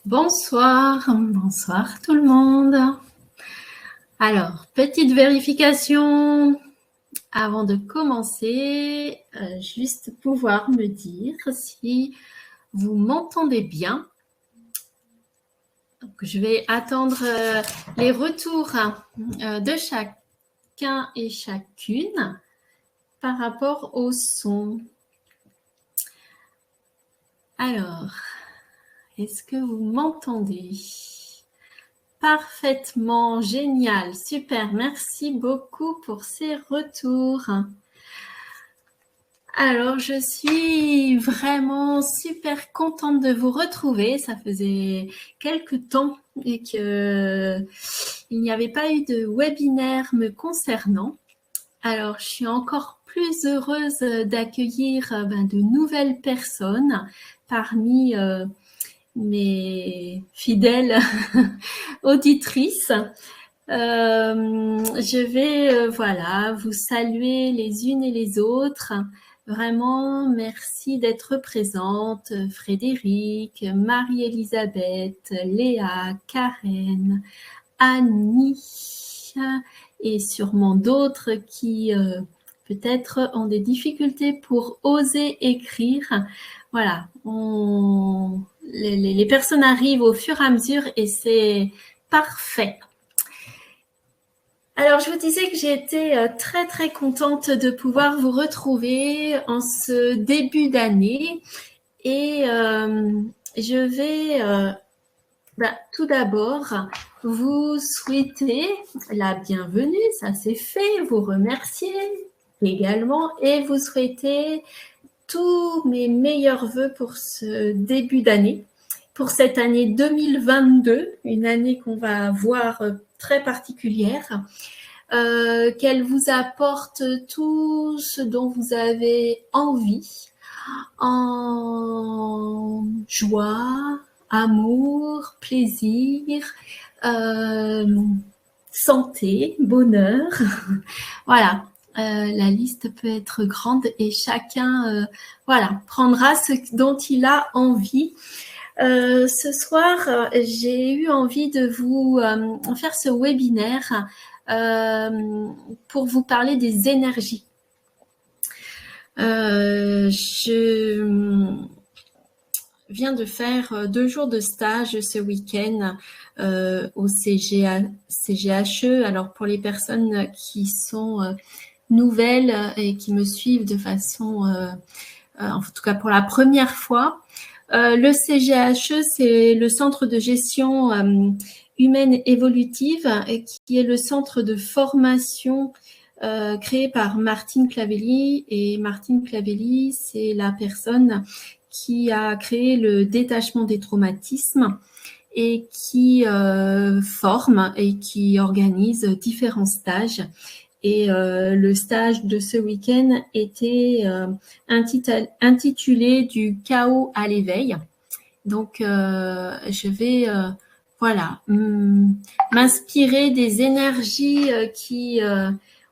Bonsoir, bonsoir tout le monde. Alors, petite vérification avant de commencer, juste pouvoir me dire si vous m'entendez bien. Donc, je vais attendre les retours de chacun et chacune par rapport au son. Alors, est-ce que vous m'entendez ? Parfaitement, génial, super, merci beaucoup pour ces retours. Alors, je suis vraiment super contente de vous retrouver. Ça faisait quelques temps et qu'il n'y avait pas eu de webinaire me concernant. Alors, je suis encore plus heureuse d'accueillir de nouvelles personnes parmi mes fidèles auditrices. Je vais voilà, vous saluer les unes et les autres. Vraiment, merci d'être présente. Frédéric, Marie-Elisabeth, Léa, Karen, Annie et sûrement d'autres qui peut-être ont des difficultés pour oser écrire. Voilà, les personnes arrivent au fur et à mesure et c'est parfait. Alors, je vous disais que j'ai été très, très contente de pouvoir vous retrouver en ce début d'année. Et je vais tout d'abord vous souhaiter la bienvenue, ça c'est fait, vous remercier également et vous souhaiter tous mes meilleurs vœux pour ce début d'année, pour cette année 2022, une année qu'on va voir très particulière, qu'elle vous apporte tout ce dont vous avez envie, en joie, amour, plaisir, santé, bonheur. Voilà, la liste peut être grande et chacun voilà, prendra ce dont il a envie. Ce soir, j'ai eu envie de vous faire ce webinaire pour vous parler des énergies. Je viens de faire 2 jours de stage ce week-end au CGHE. Alors pour les personnes qui sont nouvelles et qui me suivent de façon, en tout cas pour la première fois, le CGHE, c'est le Centre de gestion humaine évolutive, qui est le centre de formation créé par Martine Clavelli. Et Martine Clavelli, c'est la personne qui a créé le détachement des traumatismes et qui forme et qui organise différents stages. Et le stage de ce week-end était intitulé du chaos à l'éveil. Donc, je vais voilà, m'inspirer des énergies qui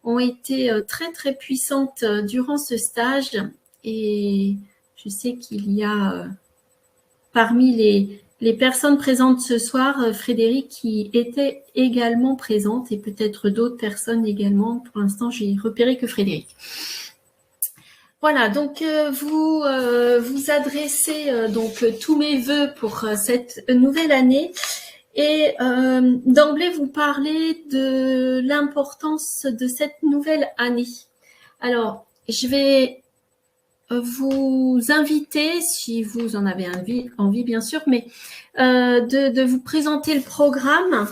ont été très, très puissantes durant ce stage. Et je sais qu'il y a parmi les personnes présentes ce soir, Frédéric, qui était également présente et peut-être d'autres personnes également. Pour l'instant, j'ai repéré que Frédéric. Voilà, donc vous adressez donc tous mes vœux pour cette nouvelle année et d'emblée vous parler de l'importance de cette nouvelle année. Alors, je vais vous inviter, si vous en avez envie bien sûr, mais de vous présenter le programme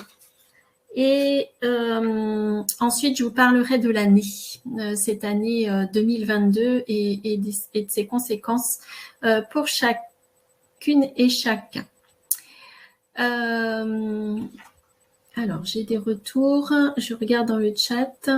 et ensuite je vous parlerai de l'année, cette année 2022 et de ses conséquences pour chacune et chacun. Alors, j'ai des retours, je regarde dans le chat.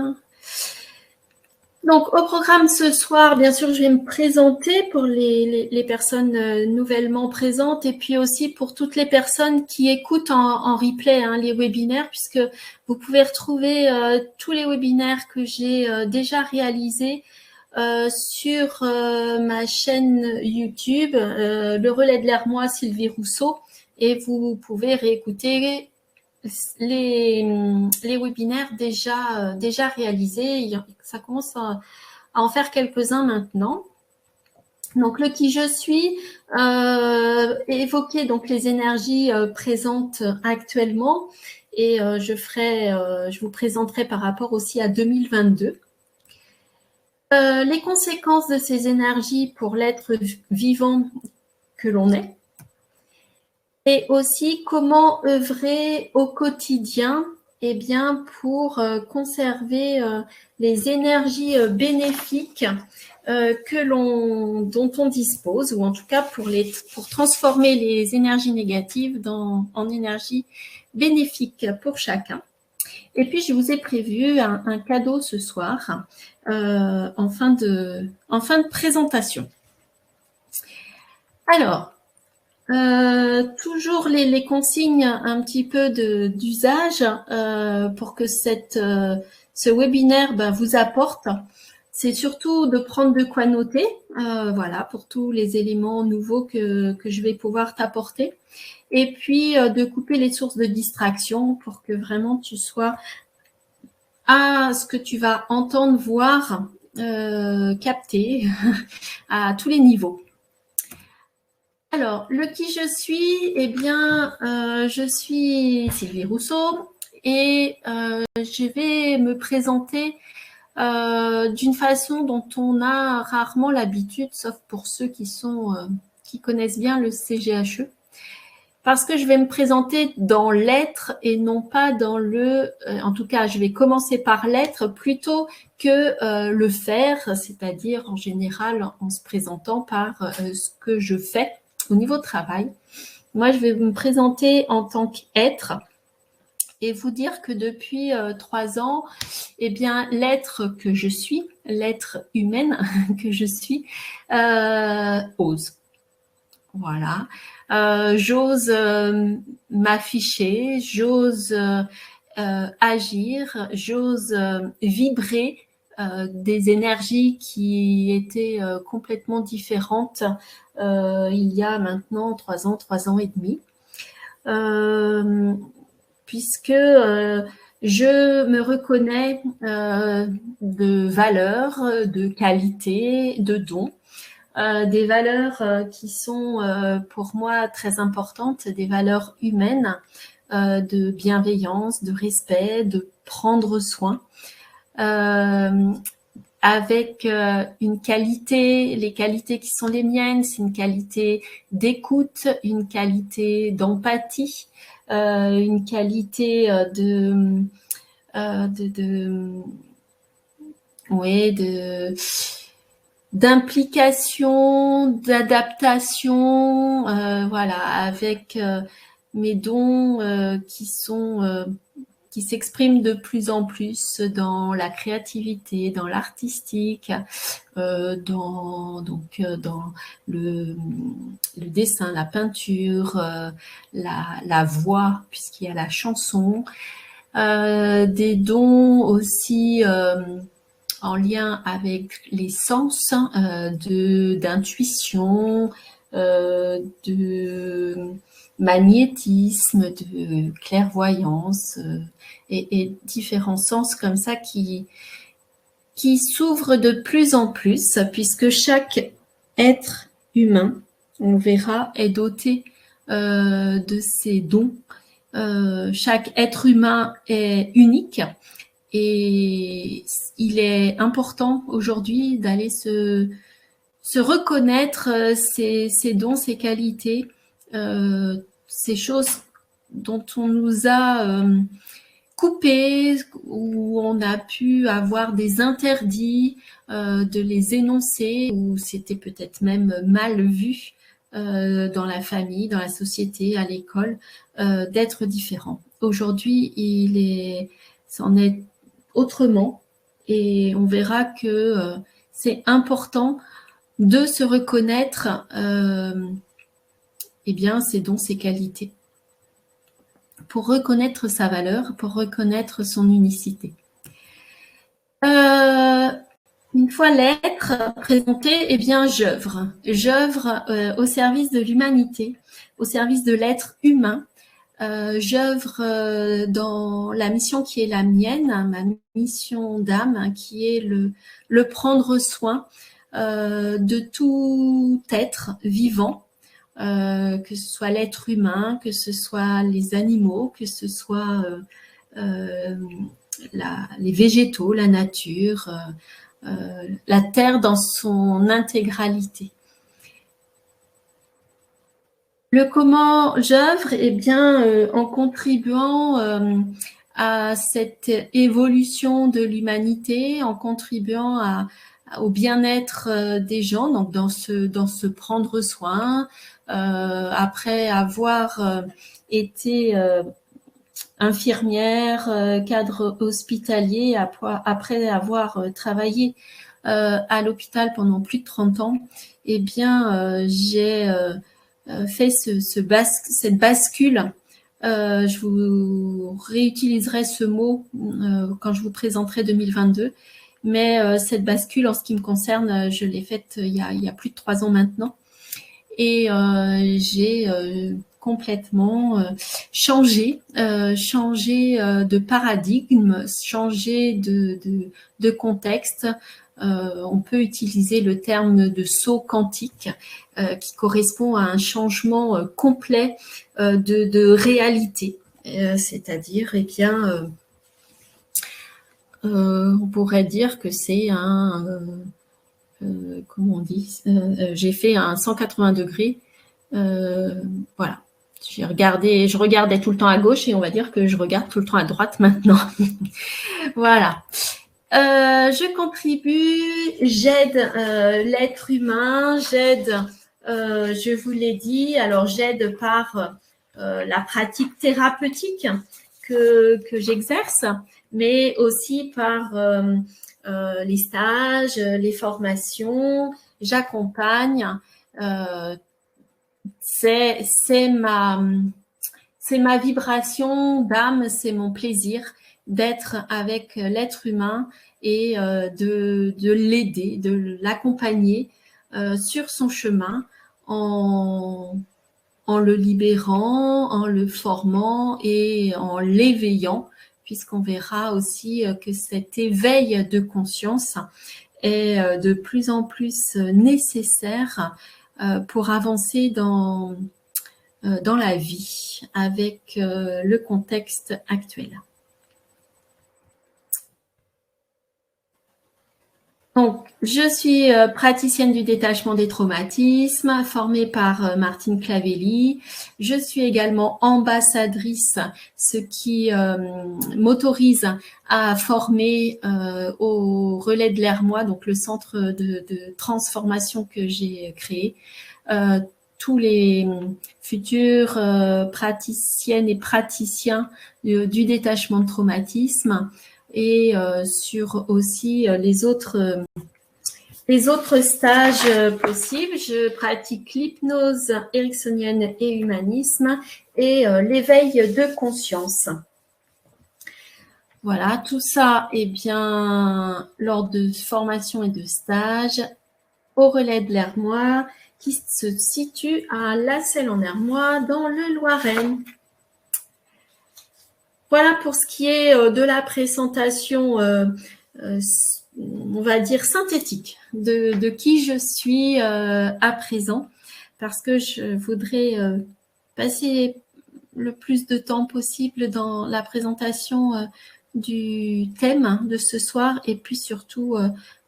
Donc, au programme ce soir, bien sûr, je vais me présenter pour les personnes nouvellement présentes et puis aussi pour toutes les personnes qui écoutent en replay les webinaires, puisque vous pouvez retrouver tous les webinaires que j'ai déjà réalisés sur ma chaîne YouTube, Le Relais de l'Air, moi, Sylvie Rousseau. et vous pouvez réécouter les webinaires déjà réalisés. Ça commence à en faire quelques-uns maintenant. Donc, le qui je suis, évoquer donc les énergies présentes actuellement, et je vous présenterai par rapport aussi à 2022. Les conséquences de ces énergies pour l'être vivant que l'on est, et aussi comment œuvrer au quotidien pour conserver les énergies bénéfiques dont on dispose, ou en tout cas pour transformer les énergies négatives en énergies bénéfiques pour chacun. Et puis, je vous ai prévu un cadeau ce soir en fin de présentation. Alors, toujours les consignes un petit peu d'usage pour que ce webinaire vous apporte. C'est surtout de prendre de quoi noter, voilà, pour tous les éléments nouveaux que je vais pouvoir t'apporter. Et puis, de couper les sources de distraction pour que vraiment tu sois à ce que tu vas entendre, voir, capter à tous les niveaux. Alors, le qui je suis, je suis Sylvie Rousseau et je vais me présenter d'une façon dont on a rarement l'habitude, sauf pour ceux qui connaissent bien le CGHE, parce que je vais me présenter dans l'être et non pas dans en tout cas, je vais commencer par l'être plutôt que le faire, c'est-à-dire en général en se présentant par ce que je fais au niveau travail. Moi, je vais me présenter en tant qu'être et vous dire que depuis 3 ans, l'être que je suis, l'être humaine que je suis, ose. Voilà. J'ose m'afficher, j'ose agir, j'ose vibrer des énergies qui étaient complètement différentes il y a maintenant 3 ans et demi. Puisque je me reconnais de valeurs, de qualités, de dons. Des valeurs qui sont pour moi très importantes, des valeurs humaines, de bienveillance, de respect, de prendre soin, avec une qualité, les qualités qui sont les miennes, c'est une qualité d'écoute, une qualité d'empathie, une qualité d'implication, d'adaptation, voilà, avec mes dons qui s'expriment de plus en plus dans la créativité, dans l'artistique, dans le dessin, la peinture, la voix, puisqu'il y a la chanson, des dons aussi en lien avec les sens, d'intuition, de magnétisme, de clairvoyance et différents sens comme ça qui s'ouvrent de plus en plus, puisque chaque être humain, on verra, est doté de ces dons. Chaque être humain est unique. Et il est important aujourd'hui d'aller se reconnaître ces dons, ces qualités, ces choses dont on nous a coupé, où on a pu avoir des interdits, de les énoncer, ou c'était peut-être même mal vu dans la famille, dans la société, à l'école, d'être différent. Aujourd'hui, c'en est autrement, et on verra que c'est important de se reconnaître ses dons, ses qualités, pour reconnaître sa valeur, pour reconnaître son unicité. Une fois l'être présenté, eh bien, j'œuvre. J'œuvre au service de l'humanité, au service de l'être humain. J'œuvre dans la mission qui est la mienne, ma mission d'âme, qui est le prendre soin de tout être vivant, que ce soit l'être humain, que ce soit les animaux, que ce soit les végétaux, la nature, la terre dans son intégralité. Le comment j'œuvre, eh bien, en contribuant à cette évolution de l'humanité, en contribuant au bien-être des gens, donc dans ce prendre soin, après avoir été infirmière, cadre hospitalier, après avoir travaillé à l'hôpital pendant plus de 30 ans, eh bien, j'ai fait cette bascule. Je vous réutiliserai ce mot quand je vous présenterai 2022, mais cette bascule, en ce qui me concerne, je l'ai faite il y a plus de 3 ans maintenant, et j'ai complètement changé de paradigme, changé de contexte. On peut utiliser le terme de saut quantique qui correspond à un changement complet de réalité. C'est-à-dire, eh bien, on pourrait dire que c'est comment on dit, j'ai fait un 180 degrés. Voilà. Je regardais tout le temps à gauche et on va dire que je regarde tout le temps à droite maintenant. Voilà. Je contribue, j'aide l'être humain, je vous l'ai dit, alors j'aide par la pratique thérapeutique que j'exerce, mais aussi par les stages, les formations, j'accompagne. C'est ma vibration d'âme, c'est mon plaisir d'être avec l'être humain et de l'aider, de l'accompagner sur son chemin en le libérant, en le formant et en l'éveillant, puisqu'on verra aussi que cet éveil de conscience est de plus en plus nécessaire pour avancer dans la vie avec le contexte actuel. Donc, je suis praticienne du détachement des traumatismes, formée par Martine Clavelli. Je suis également ambassadrice, ce qui m'autorise à former au Relais de l'Hermois, donc le centre de transformation que j'ai créé. Tous les futurs praticiennes et praticiens du détachement de traumatisme, et sur aussi les autres stages possibles. Je pratique l'hypnose ericksonienne et humanisme et l'éveil de conscience. Voilà, tout ça est bien lors de formations et de stages au Relais de l'Hermois qui se situe à Lasselles-en-Hermois dans le Loiret. Voilà pour ce qui est de la présentation, on va dire synthétique, de qui je suis à présent, parce que je voudrais passer le plus de temps possible dans la présentation du thème de ce soir, et puis surtout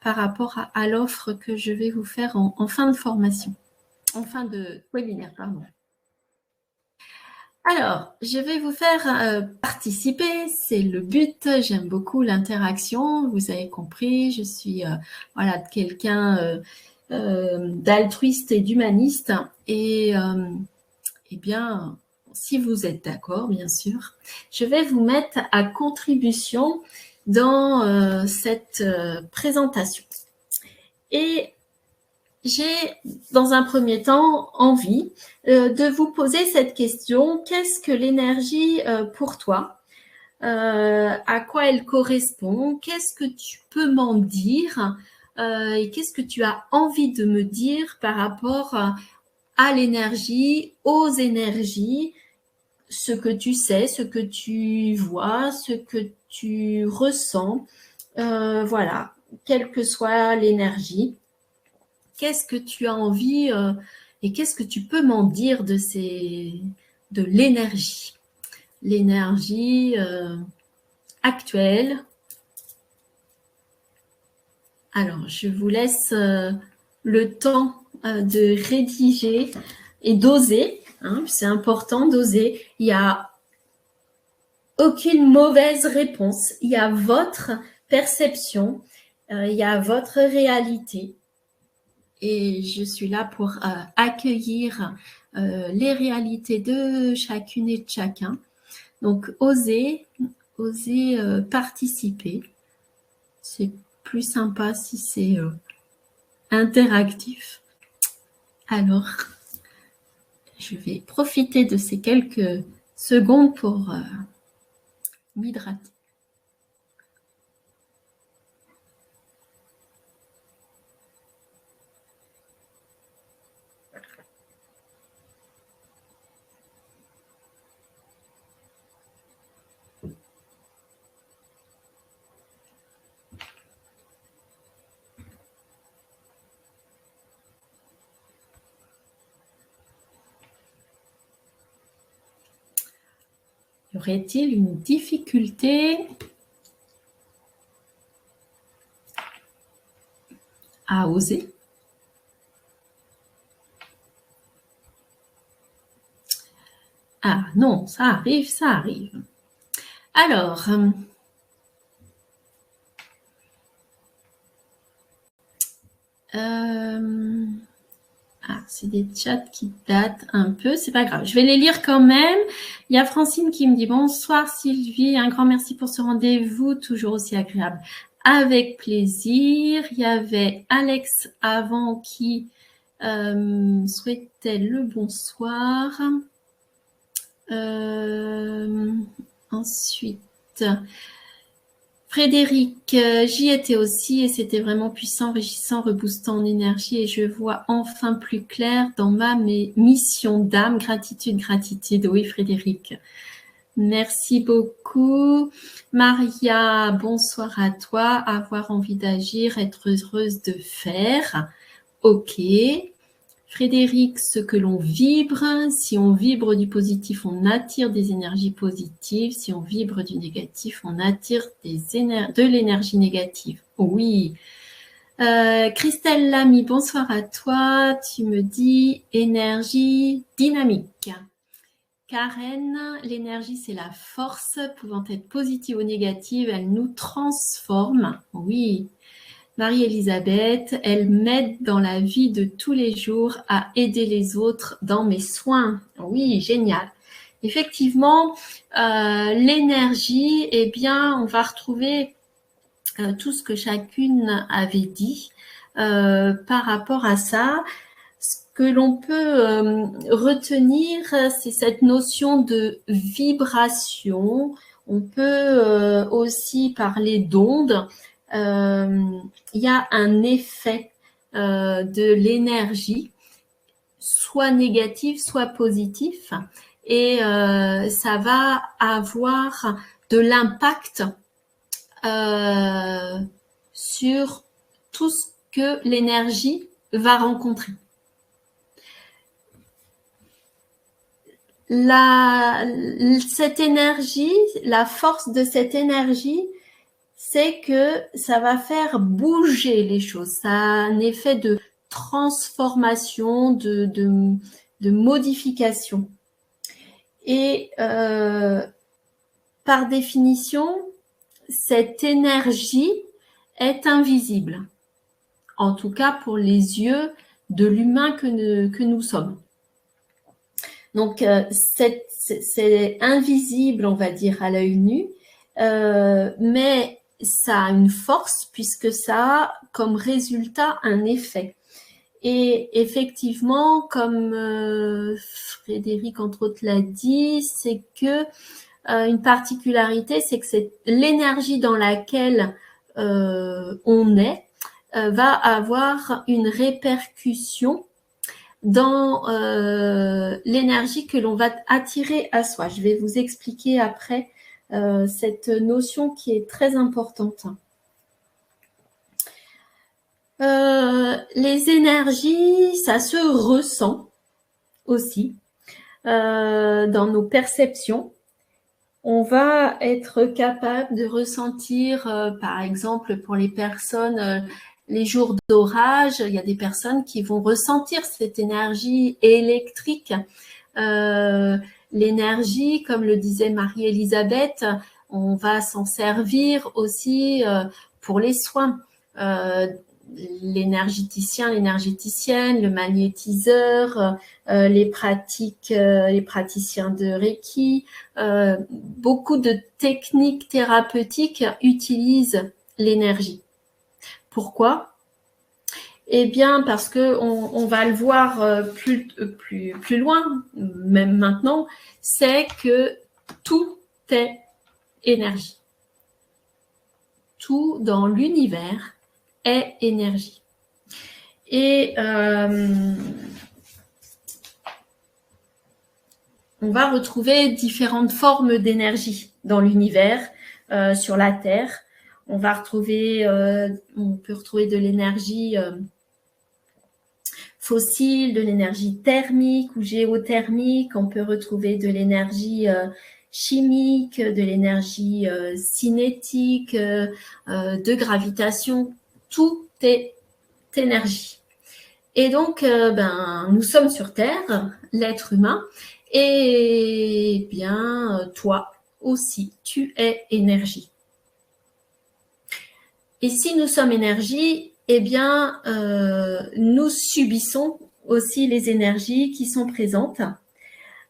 par rapport à l'offre que je vais vous faire en fin de formation, en fin de webinaire, pardon. Alors, je vais vous faire participer, c'est le but, j'aime beaucoup l'interaction, vous avez compris, je suis voilà, quelqu'un d'altruiste et d'humaniste, et eh bien, si vous êtes d'accord, bien sûr, je vais vous mettre à contribution dans cette présentation. Et j'ai, dans un premier temps, envie de vous poser cette question. Qu'est-ce que l'énergie pour toi? À quoi elle correspond? Qu'est-ce que tu peux m'en dire et qu'est-ce que tu as envie de me dire par rapport à l'énergie, aux énergies, ce que tu sais, ce que tu vois, ce que tu ressens, voilà, quelle que soit l'énergie. Qu'est-ce que tu as envie et qu'est-ce que tu peux m'en dire de l'énergie, l'énergie actuelle. Alors, je vous laisse le temps de rédiger et d'oser. Hein, c'est important d'oser. Il n'y a aucune mauvaise réponse. Il y a votre perception, il y a votre réalité. Et je suis là pour accueillir les réalités de chacune et de chacun. Donc, oser participer. C'est plus sympa si c'est interactif. Alors, je vais profiter de ces quelques secondes pour m'hydrater. Y aurait-il une difficulté à oser? Ah non, ça arrive, ça arrive. Alors, c'est des chats qui datent un peu, c'est pas grave. Je vais les lire quand même. Il y a Francine qui me dit « Bonsoir Sylvie, un grand merci pour ce rendez-vous, toujours aussi agréable. » Avec plaisir. Il y avait Alex avant qui souhaitait le bonsoir. Ensuite, Frédéric, j'y étais aussi et c'était vraiment puissant, enrichissant, reboostant en énergie et je vois enfin plus clair dans ma mission d'âme. Gratitude, gratitude. Oui, Frédéric. Merci beaucoup. Maria, bonsoir à toi. Avoir envie d'agir, être heureuse de faire. Ok. Frédéric, ce que l'on vibre, si on vibre du positif, on attire des énergies positives. Si on vibre du négatif, on attire de l'énergie négative. Oui. Christelle Lamy, bonsoir à toi. Tu me dis énergie dynamique. Karen, l'énergie, c'est la force pouvant être positive ou négative. Elle nous transforme. Oui. Marie-Elisabeth, elle m'aide dans la vie de tous les jours à aider les autres dans mes soins. Oui, génial. Effectivement, l'énergie, eh bien, on va retrouver tout ce que chacune avait dit par rapport à ça. Ce que l'on peut retenir, c'est cette notion de vibration. On peut aussi parler d'ondes. Il y a un effet de l'énergie, soit négatif, soit positif, et ça va avoir de l'impact sur tout ce que l'énergie va rencontrer. Cette énergie, la force de cette énergie, c'est que ça va faire bouger les choses. Ça a un effet de transformation, de modification. Et par définition, cette énergie est invisible. En tout cas, pour les yeux de l'humain que nous sommes. Donc, c'est invisible, on va dire, à l'œil nu, mais ça a une force puisque ça a comme résultat un effet. Et effectivement, comme Frédéric, entre autres, l'a dit, c'est que une particularité, c'est que c'est l'énergie dans laquelle on est va avoir une répercussion dans l'énergie que l'on va attirer à soi. Je vais vous expliquer après cette notion qui est très importante. Les énergies, ça se ressent aussi dans nos perceptions. On va être capable de ressentir, par exemple, pour les personnes, les jours d'orage, il y a des personnes qui vont ressentir cette énergie électrique. L'énergie, comme le disait Marie-Elisabeth, on va s'en servir aussi pour les soins. L'énergéticien, l'énergéticienne, le magnétiseur, les praticiens de Reiki, beaucoup de techniques thérapeutiques utilisent l'énergie. Pourquoi? Eh bien, parce que on va le voir plus loin, même maintenant, c'est que tout est énergie. Tout dans l'univers est énergie. Et on va retrouver différentes formes d'énergie dans l'univers, sur la Terre. On peut retrouver de l'énergie fossile, de l'énergie thermique ou géothermique. On peut retrouver de l'énergie chimique, de l'énergie cinétique, de gravitation. Tout est énergie. Et donc, nous sommes sur Terre, l'être humain, et bien, toi aussi, tu es énergie. Et si nous sommes énergie, eh bien, nous subissons aussi les énergies qui sont présentes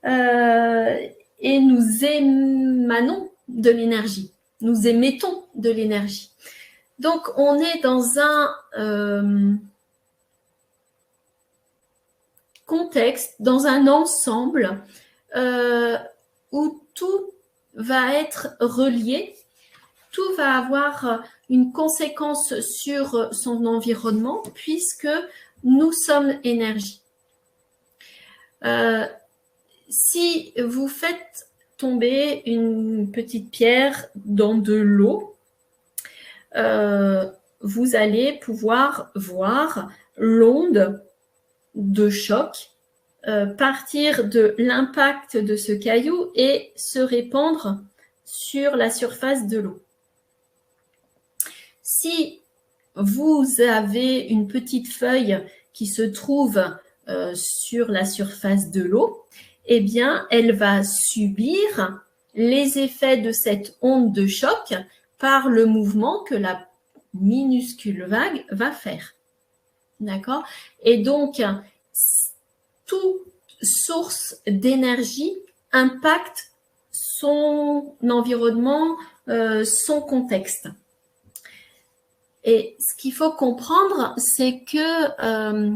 et nous émanons de l'énergie, nous émettons de l'énergie. Donc, on est dans un contexte, dans un ensemble où tout va être relié, tout va avoir une conséquence sur son environnement puisque nous sommes énergie. Si vous faites tomber une petite pierre dans de l'eau, vous allez pouvoir voir l'onde de choc partir de l'impact de ce caillou et se répandre sur la surface de l'eau. Si vous avez une petite feuille qui se trouve sur la surface de l'eau, eh bien, elle va subir les effets de cette onde de choc par le mouvement que la minuscule vague va faire. D'accord? Et donc, toute source d'énergie impacte son environnement, son contexte. Et ce qu'il faut comprendre, c'est que,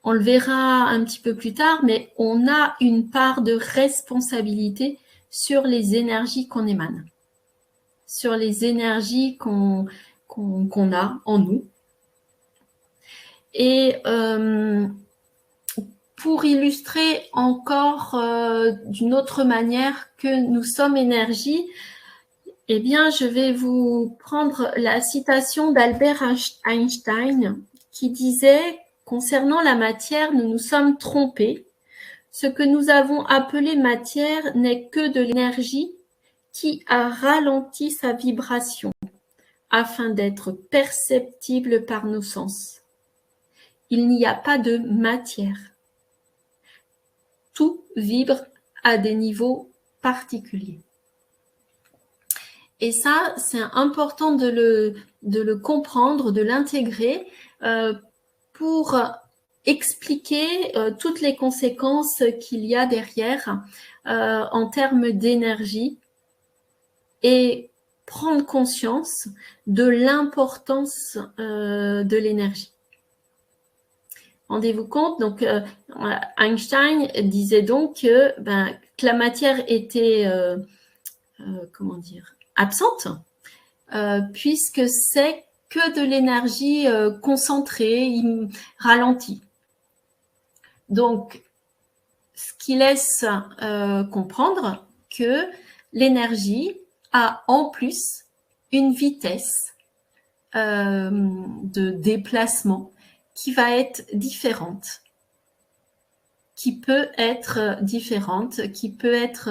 on le verra un petit peu plus tard, mais on a une part de responsabilité sur les énergies qu'on émane, sur les énergies qu'on a en nous. Et pour illustrer encore d'une autre manière que nous sommes énergie, eh bien, je vais vous prendre la citation d'Albert Einstein qui disait « Concernant la matière, nous nous sommes trompés. Ce que nous avons appelé matière n'est que de l'énergie qui a ralenti sa vibration afin d'être perceptible par nos sens. Il n'y a pas de matière. Tout vibre à des niveaux particuliers. » Et ça, c'est important de le comprendre, de l'intégrer pour expliquer toutes les conséquences qu'il y a derrière en termes d'énergie et prendre conscience de l'importance de l'énergie. Rendez-vous compte, donc Einstein disait donc que la matière était, absente, puisque c'est que de l'énergie concentrée, ralentie. Donc, ce qui laisse comprendre que l'énergie a en plus une vitesse de déplacement qui va être différente, qui peut être différente, qui peut être,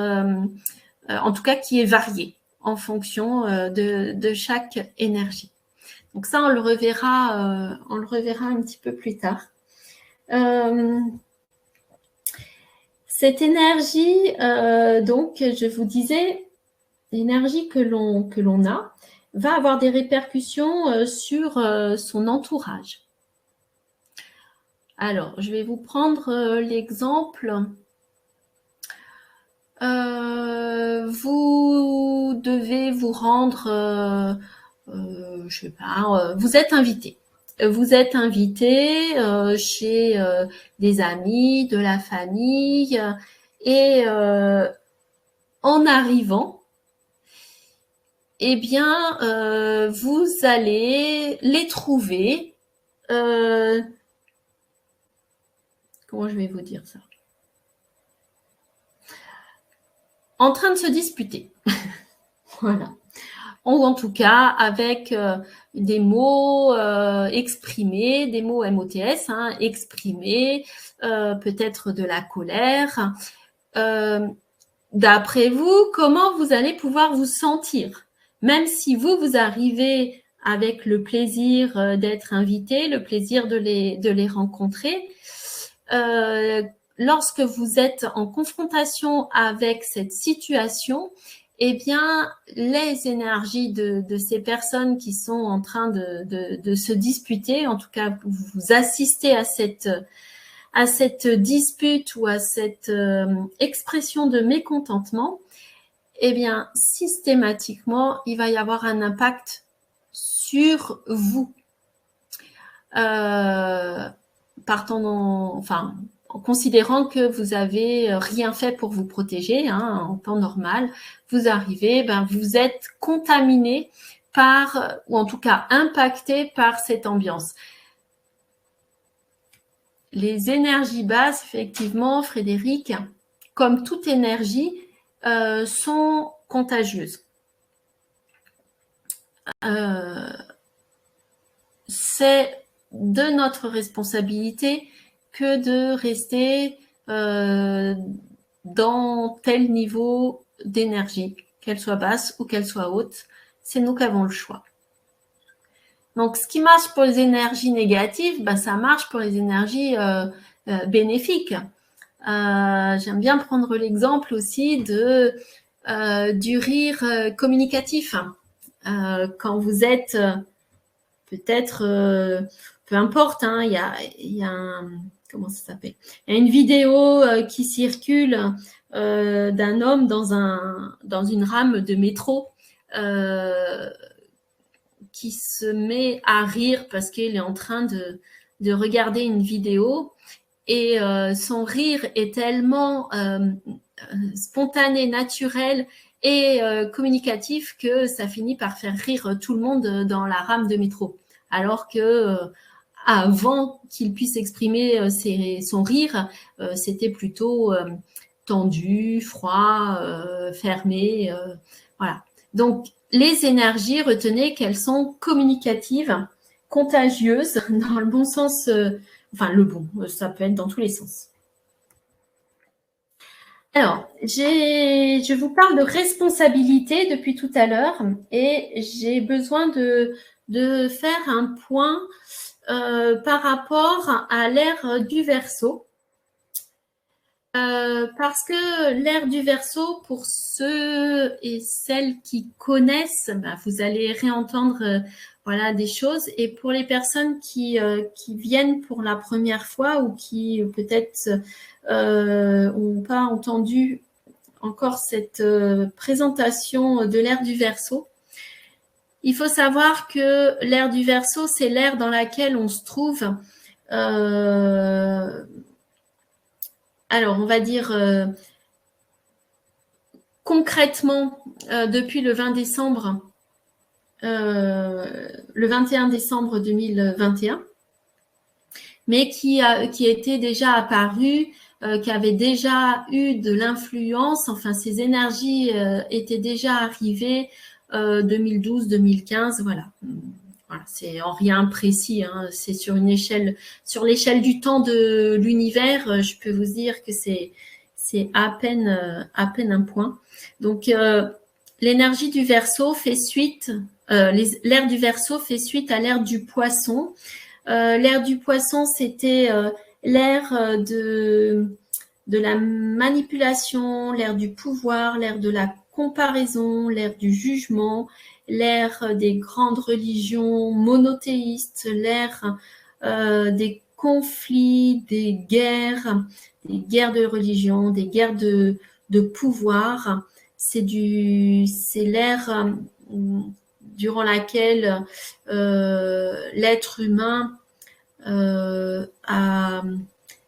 en tout cas, qui est variée en fonction de chaque énergie. Donc ça, on le reverra un petit peu plus tard. Cette énergie, donc, je vous disais, l'énergie que l'on a va avoir des répercussions sur son entourage. Alors, je vais vous prendre l'exemple. Vous devez vous rendre, je sais pas, vous êtes invité. Vous êtes invité chez des amis, de la famille, et en arrivant, eh bien, vous allez les trouver. Comment je vais vous dire ça? En train de se disputer. Voilà. Ou en tout cas avec des mots exprimés, des mots MOTS, hein, exprimés, peut-être de la colère. D'après vous, comment vous allez pouvoir vous sentir? Même si vous arrivez avec le plaisir d'être invité, le plaisir de les rencontrer, lorsque vous êtes en confrontation avec cette situation, eh bien, les énergies de ces personnes qui sont en train de se disputer, en tout cas, vous assistez à cette dispute ou à cette expression de mécontentement, eh bien, systématiquement, il va y avoir un impact sur vous. En considérant que vous avez rien fait pour vous protéger, hein, en temps normal, vous arrivez, vous êtes contaminé par, ou en tout cas impacté par cette ambiance. Les énergies basses, effectivement, Frédéric, comme toute énergie, sont contagieuses. C'est de notre responsabilité que de rester dans tel niveau d'énergie, qu'elle soit basse ou qu'elle soit haute. C'est nous qui avons le choix. Donc, ce qui marche pour les énergies négatives, ça marche pour les énergies bénéfiques. J'aime bien prendre l'exemple aussi du rire communicatif. Quand vous êtes peut-être, peu importe, hein, il y a un, comment ça s'appelle? Il y a une vidéo qui circule d'un homme dans une rame de métro qui se met à rire parce qu'il est en train de regarder une vidéo et son rire est tellement spontané, naturel et communicatif que ça finit par faire rire tout le monde dans la rame de métro. Alors que avant qu'il puisse exprimer son rire, c'était plutôt tendu, froid, fermé. Voilà. Donc, les énergies, retenez qu'elles sont communicatives, contagieuses, dans le bon sens, le bon, ça peut être dans tous les sens. Alors, je vous parle de responsabilité depuis tout à l'heure et j'ai besoin de faire un point par rapport à l'ère du Verseau. Parce que l'ère du Verseau, pour ceux et celles qui connaissent, vous allez réentendre voilà, des choses. Et pour les personnes qui viennent pour la première fois ou qui peut-être n'ont pas entendu encore cette présentation de l'ère du Verseau, il faut savoir que l'ère du Verseau, c'est l'ère dans laquelle on se trouve alors, on va dire concrètement, depuis le 20 décembre le 21 décembre 2021, mais qui était déjà apparu, qui avait déjà eu de l'influence, enfin ces énergies étaient déjà arrivées 2012-2015, voilà. Voilà, c'est en rien précis, hein, c'est sur l'échelle du temps de l'univers, je peux vous dire que c'est à peine un point. Donc l'énergie du Verseau fait suite, l'ère du Verseau fait suite à l'ère du Poisson. L'ère du Poisson, c'était l'ère de la manipulation, l'ère du pouvoir, l'ère de la comparaison, l'ère du jugement, l'ère des grandes religions monothéistes, l'ère des conflits, des guerres de religion, des guerres de pouvoir. C'est l'ère durant laquelle l'être humain a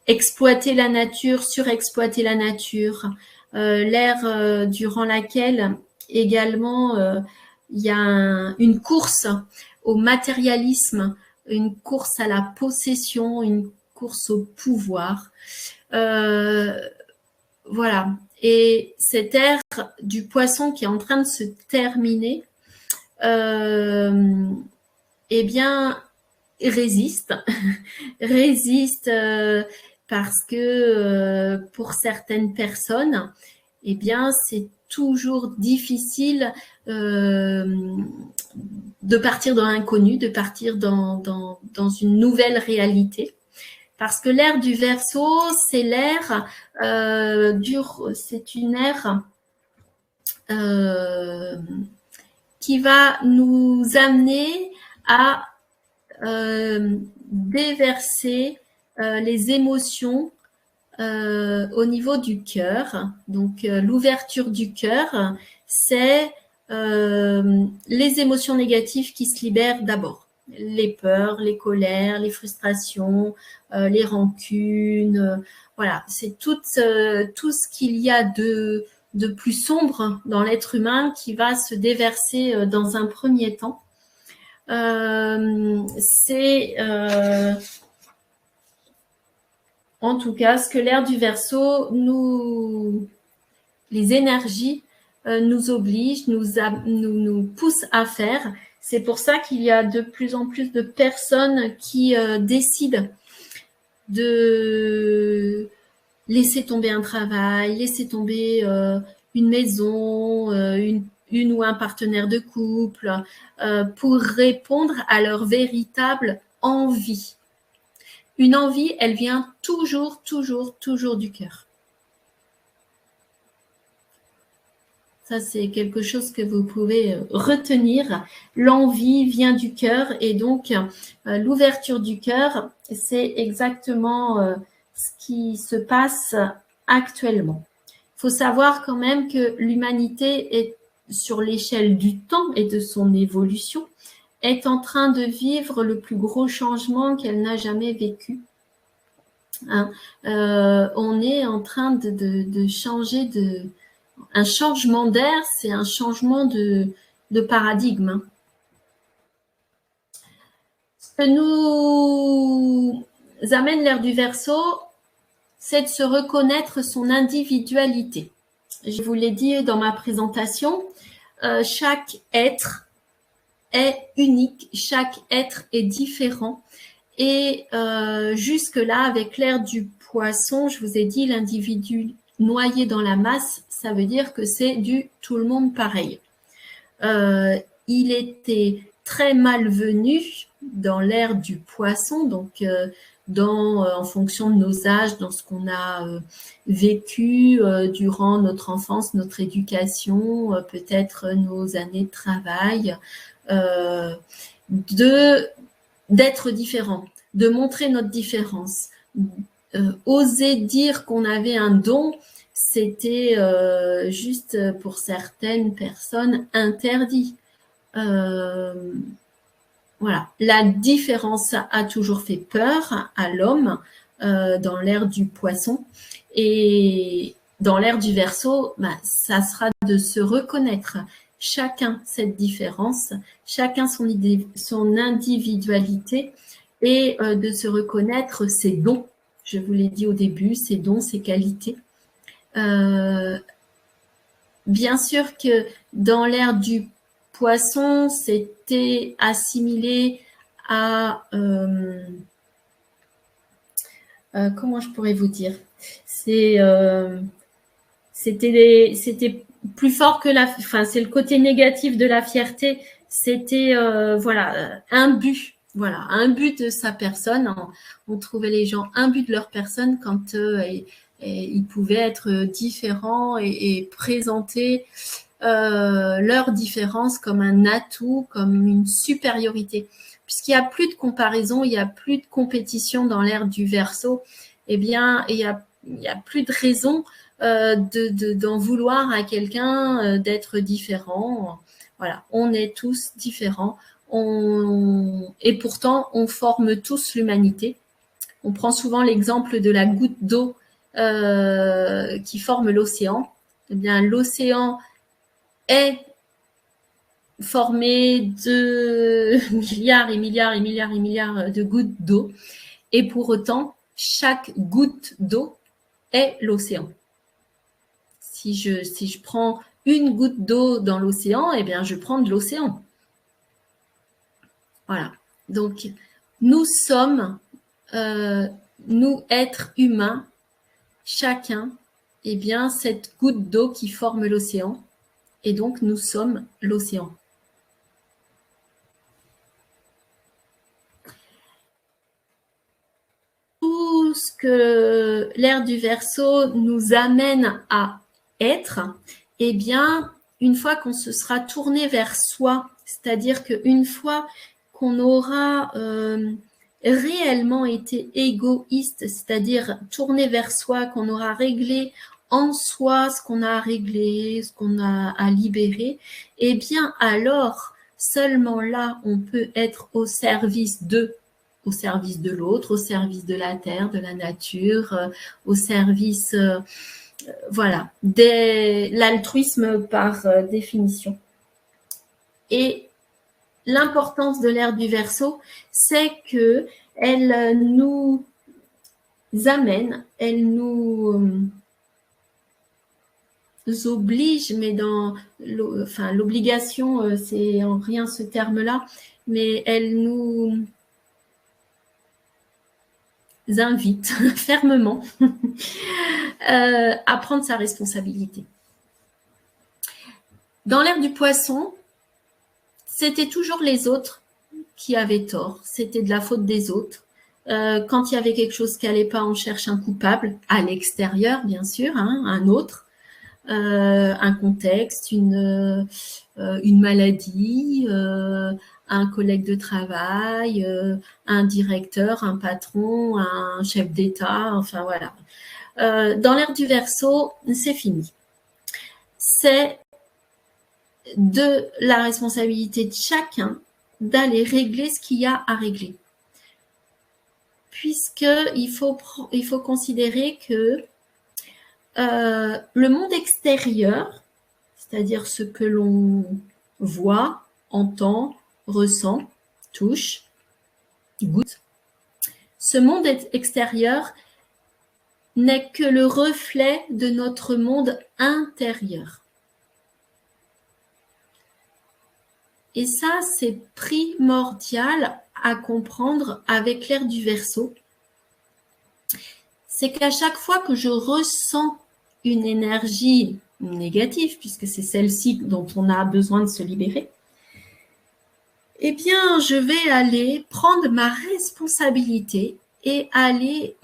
exploité la nature, surexploité la nature, l'ère durant laquelle également il y a une course au matérialisme, une course à la possession, une course au pouvoir. Voilà. Et cette ère du Poisson qui est en train de se terminer, eh bien, résiste, résiste parce que pour certaines personnes, eh bien, c'est toujours difficile de partir dans l'inconnu, de partir dans une nouvelle réalité. Parce que l'ère du Verseau, c'est l'ère c'est une ère qui va nous amener à déverser les émotions au niveau du cœur. Donc, l'ouverture du cœur, c'est les émotions négatives qui se libèrent d'abord. Les peurs, les colères, les frustrations, les rancunes. Voilà, c'est tout ce qu'il y a de plus sombre dans l'être humain qui va se déverser dans un premier temps. C'est en tout cas ce que l'ère du Verseau les énergies nous obligent, nous poussent à faire. C'est pour ça qu'il y a de plus en plus de personnes qui décident de laisser tomber un travail, laisser tomber une maison, une ou un partenaire de couple, pour répondre à leur véritable envie. Une envie, elle vient toujours du cœur. Ça, c'est quelque chose que vous pouvez retenir. L'envie vient du cœur et donc l'ouverture du cœur, c'est exactement ce qui se passe actuellement. Il faut savoir quand même que l'humanité est sur l'échelle du temps et de son évolution, est en train de vivre le plus gros changement qu'elle n'a jamais vécu. Hein, on est en train de changer un changement d'air, c'est un changement de paradigme. Hein. Ce que nous amène l'ère du Verseau, c'est de se reconnaître son individualité. Je vous l'ai dit dans ma présentation, chaque être est unique, chaque être est différent. Et jusque-là, avec l'ère du Poisson, je vous ai dit, l'individu noyé dans la masse, ça veut dire que c'est du tout le monde pareil. Il était très malvenu dans l'ère du Poisson, donc en fonction de nos âges, dans ce qu'on a vécu durant notre enfance, notre éducation, peut-être nos années de travail, d'être différent, de montrer notre différence. Oser dire qu'on avait un don, c'était juste pour certaines personnes interdit. Voilà, la différence a toujours fait peur à l'homme dans l'ère du Poisson, et dans l'ère du Verseau, ça sera de se reconnaître. chacun cette différence, chacun son individualité et de se reconnaître ses dons. Je vous l'ai dit au début, ses dons, ses qualités. Bien sûr que dans l'ère du poisson, c'était assimilé à comment je pourrais vous dire, c'était plus fort que c'est le côté négatif de la fierté. C'était voilà un but de sa personne. On trouvait les gens imbus de leur personne quand ils pouvaient être différents et présenter leur différence comme un atout, comme une supériorité. Puisqu'il n'y a plus de comparaison, il n'y a plus de compétition dans l'ère du Verseau, eh bien, il y a plus de raison d'en vouloir à quelqu'un d'être différent. Voilà, on est tous différents. Et pourtant, on forme tous l'humanité. On prend souvent l'exemple de la goutte d'eau qui forme l'océan. Eh bien, l'océan est formé de milliards et milliards et milliards et milliards de gouttes d'eau. Et pour autant, chaque goutte d'eau est l'océan. Si je prends une goutte d'eau dans l'océan, eh bien, je prends de l'océan. Voilà. Donc, nous sommes, nous, êtres humains, chacun, eh bien, cette goutte d'eau qui forme l'océan. Et donc, nous sommes l'océan. Tout ce que l'ère du Verseau nous amène à être, eh bien, une fois qu'on se sera tourné vers soi, c'est-à-dire qu'une fois qu'on aura réellement été égoïste, c'est-à-dire tourné vers soi, qu'on aura réglé en soi ce qu'on a à régler, ce qu'on a à libérer, eh bien alors, seulement là, on peut être au service de l'autre, au service de la terre, de la nature, au service, voilà, l'altruisme par définition. Et l'importance de l'ère du Verseau, c'est que elle nous amène, elle nous oblige, mais dans l'obligation, c'est en rien ce terme-là, mais elle nous invite fermement à prendre sa responsabilité. Dans l'ère du poisson, c'était toujours les autres qui avaient tort, c'était de la faute des autres. Quand il y avait quelque chose qui n'allait pas, on cherche un coupable, à l'extérieur bien sûr, hein, un autre, un contexte, une maladie, un collègue de travail, un directeur, un patron, un chef d'État, enfin voilà. Dans l'ère du Verseau, c'est fini. C'est de la responsabilité de chacun d'aller régler ce qu'il y a à régler. Puisqu'il faut considérer que le monde extérieur, c'est-à-dire ce que l'on voit, entend, ressent, touche, goûte, ce monde extérieur n'est que le reflet de notre monde intérieur. Et ça, c'est primordial à comprendre avec l'ère du Verseau. C'est qu'à chaque fois que je ressens une énergie négative, puisque c'est celle-ci dont on a besoin de se libérer, eh bien, je vais aller prendre ma responsabilité et aller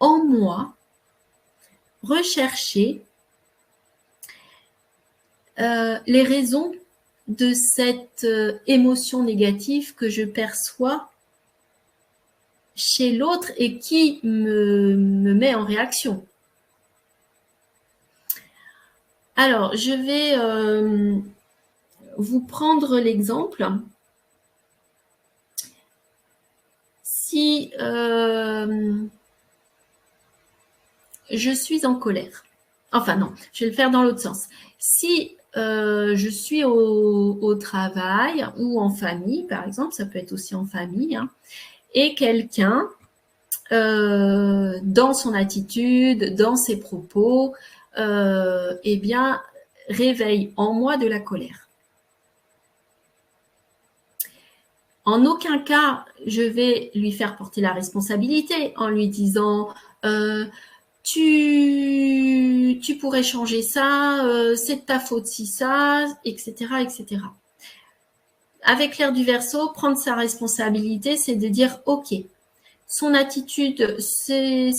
en moi rechercher les raisons de cette émotion négative que je perçois chez l'autre et qui me met en réaction. Alors, je vais vous prendre l'exemple. Si je suis en colère, enfin non, je vais le faire dans l'autre sens. Si je suis au travail ou en famille, par exemple, ça peut être aussi en famille, hein, et quelqu'un, dans son attitude, dans ses propos, eh bien, réveille en moi de la colère. En aucun cas, je vais lui faire porter la responsabilité en lui disant tu pourrais changer ça, c'est de ta faute si ça, etc., etc. Avec l'air du Verseau, prendre sa responsabilité, c'est de dire ok, son attitude, ses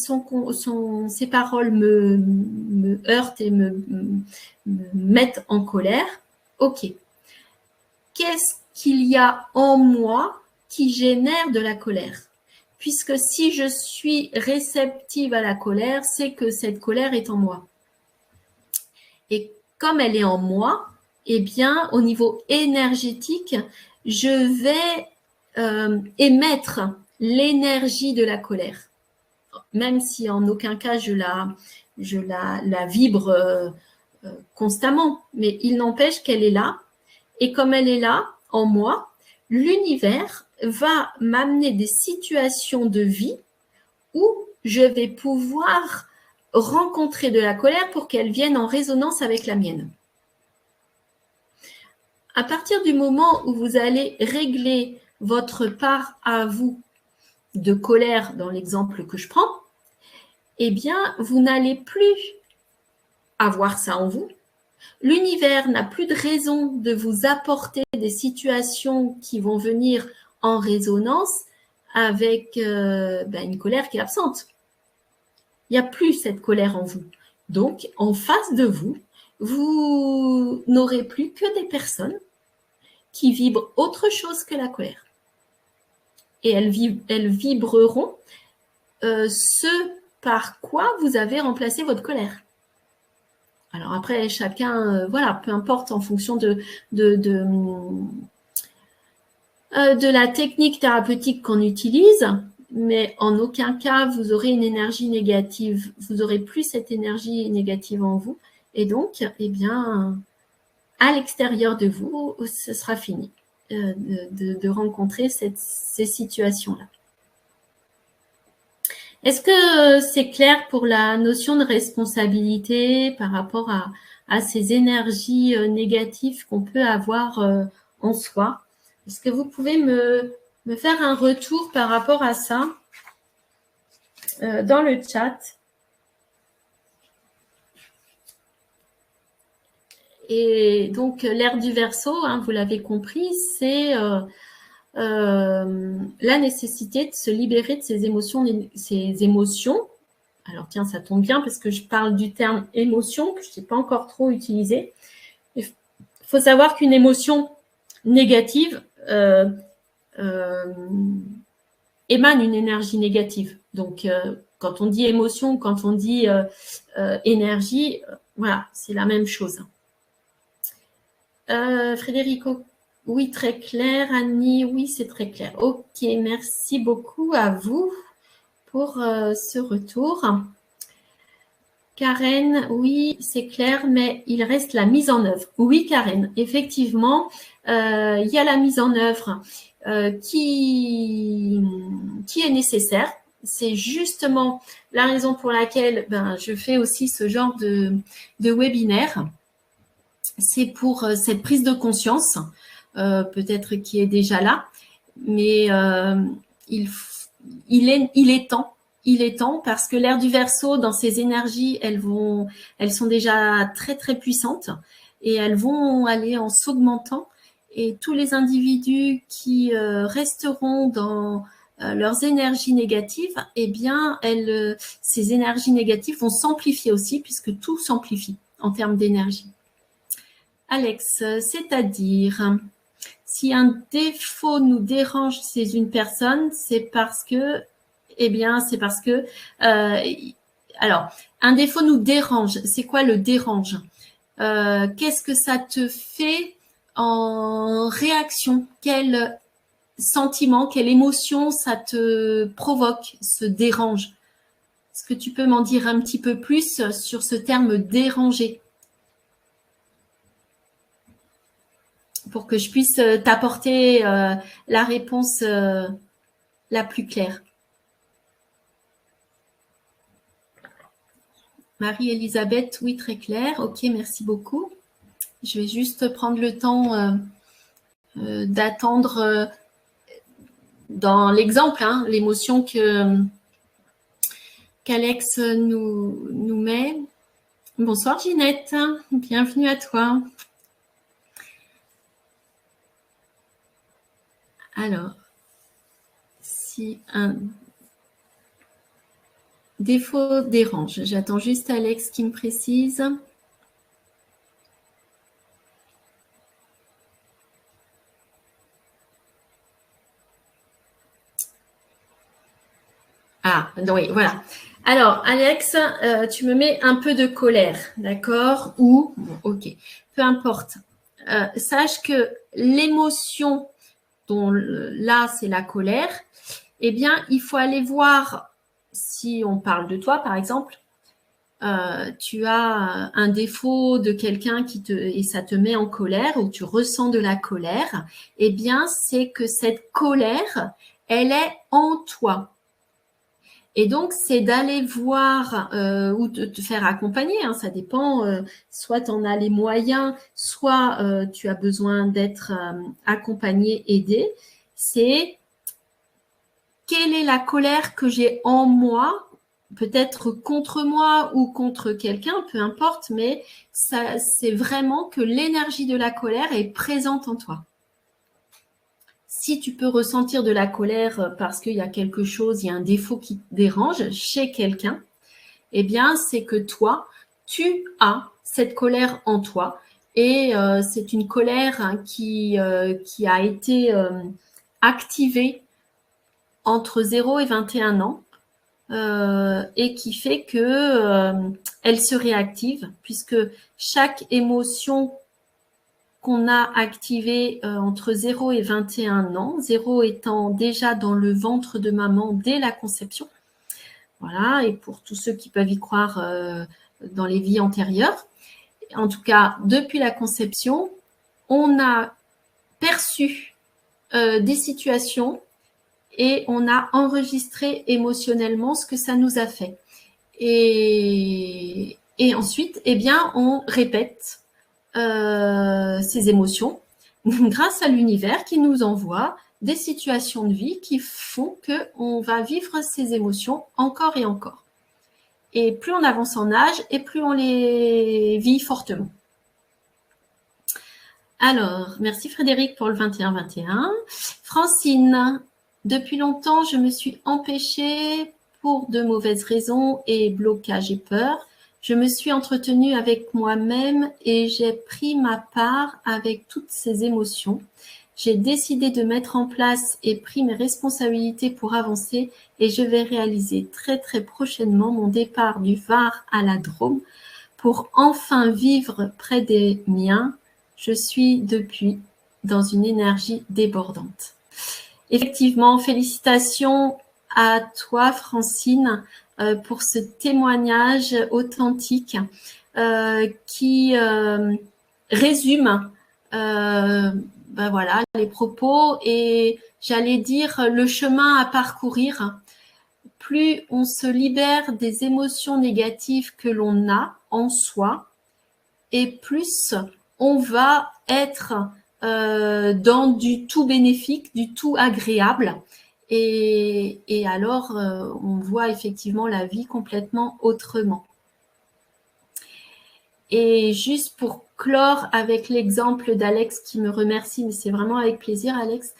paroles me heurtent et me mettent en colère. Ok, qu'est-ce qu'il y a en moi qui génère de la colère? Puisque si je suis réceptive à la colère, c'est que cette colère est en moi. Et comme elle est en moi, eh bien, au niveau énergétique, je vais émettre l'énergie de la colère. Même si en aucun cas je la vibre constamment, mais il n'empêche qu'elle est là. Et comme elle est là, en moi, l'univers va m'amener des situations de vie où je vais pouvoir rencontrer de la colère pour qu'elle vienne en résonance avec la mienne. À partir du moment où vous allez régler votre part à vous de colère dans l'exemple que je prends, eh bien, vous n'allez plus avoir ça en vous. L'univers n'a plus de raison de vous apporter des situations qui vont venir en résonance avec une colère qui est absente. Il n'y a plus cette colère en vous. Donc, en face de vous, vous n'aurez plus que des personnes qui vibrent autre chose que la colère. Et elles vibreront ce par quoi vous avez remplacé votre colère. Alors après, chacun, voilà, peu importe en fonction de la technique thérapeutique qu'on utilise, mais en aucun cas, vous aurez une énergie négative. Vous n'aurez plus cette énergie négative en vous. Et donc, eh bien, à l'extérieur de vous, ce sera fini de rencontrer ces situations-là. Est-ce que c'est clair pour la notion de responsabilité par rapport à ces énergies négatives qu'on peut avoir en soi? Est-ce que vous pouvez me faire un retour par rapport à ça dans le chat? Et donc, l'ère du Verseau, hein, vous l'avez compris, c'est la nécessité de se libérer de ses émotions. Alors tiens, ça tombe bien parce que je parle du terme émotion que je n'ai pas encore trop utilisé. Il faut savoir qu'une émotion négative émane une énergie négative. Donc, quand on dit émotion, quand on dit énergie, voilà, c'est la même chose. Frédérico, oui, très clair. Annie, oui, c'est très clair. Ok, merci beaucoup à vous pour ce retour. Karen, oui, c'est clair, mais il reste la mise en œuvre. Oui, Karen, effectivement, il y a la mise en œuvre qui est nécessaire. C'est justement la raison pour laquelle je fais aussi ce genre de webinaire. C'est pour cette prise de conscience, peut-être qui est déjà là, mais il est temps. Il est temps parce que l'ère du Verseau, dans ses énergies, elles sont déjà très très puissantes et elles vont aller en s'augmentant. Et tous les individus qui resteront dans leurs énergies négatives, eh bien, ces énergies négatives vont s'amplifier aussi puisque tout s'amplifie en termes d'énergie. Alex, c'est-à-dire, si un défaut nous dérange chez une personne, c'est parce que, alors, un défaut nous dérange. C'est quoi le dérange? Qu'est-ce que ça te fait en réaction? Quel sentiment, quelle émotion ça te provoque, ce dérange? Est-ce que tu peux m'en dire un petit peu plus sur ce terme déranger? pour que je puisse t'apporter la réponse la plus claire. Marie-Elisabeth, oui, très clair. Ok, merci beaucoup. Je vais juste prendre le temps d'attendre dans l'exemple, hein, l'émotion qu'Alex nous met. Bonsoir Ginette, bienvenue à toi. Alors, si un défaut dérange, j'attends juste Alex qui me précise. Ah, oui, voilà. Alors, Alex, tu me mets un peu de colère, d'accord? Ou, bon, ok, peu importe. Sache que l'émotion, dont là, c'est la colère, eh bien, il faut aller voir, si on parle de toi, par exemple, tu as un défaut de quelqu'un et ça te met en colère, ou tu ressens de la colère, eh bien, c'est que cette colère, elle est en toi. Et donc, c'est d'aller voir ou de te faire accompagner, hein, ça dépend, soit tu en as les moyens, soit tu as besoin d'être accompagné, aidé. C'est quelle est la colère que j'ai en moi, peut-être contre moi ou contre quelqu'un, peu importe, mais c'est vraiment que l'énergie de la colère est présente en toi. Si tu peux ressentir de la colère parce qu'il y a quelque chose, il y a un défaut qui te dérange chez quelqu'un, eh bien, c'est que toi, tu as cette colère en toi. Et c'est une colère hein, qui a été activée entre 0 et 21 ans et qui fait que elle se réactive puisque chaque émotion qu'on a activé entre 0 et 21 ans, 0 étant déjà dans le ventre de maman dès la conception. Voilà, et pour tous ceux qui peuvent y croire dans les vies antérieures, en tout cas, depuis la conception, on a perçu des situations et on a enregistré émotionnellement ce que ça nous a fait. Et ensuite, eh bien, on répète ces émotions grâce à l'univers qui nous envoie des situations de vie qui font qu'on va vivre ces émotions encore et encore. Et plus on avance en âge et plus on les vit fortement. Alors, merci Frédéric pour le 21-21. Francine, depuis longtemps, je me suis empêchée pour de mauvaises raisons et blocages et peurs. Je me suis entretenue avec moi-même et j'ai pris ma part avec toutes ces émotions. J'ai décidé de mettre en place et pris mes responsabilités pour avancer et je vais réaliser très très prochainement mon départ du Var à la Drôme pour enfin vivre près des miens. Je suis depuis dans une énergie débordante. Effectivement, félicitations à toi Francine pour ce témoignage authentique qui résume voilà, les propos et j'allais dire le chemin à parcourir. Plus on se libère des émotions négatives que l'on a en soi et plus on va être dans du tout bénéfique, du tout agréable. Et alors, on voit effectivement la vie complètement autrement. Et juste pour clore avec l'exemple d'Alex qui me remercie, mais c'est vraiment avec plaisir, Alex.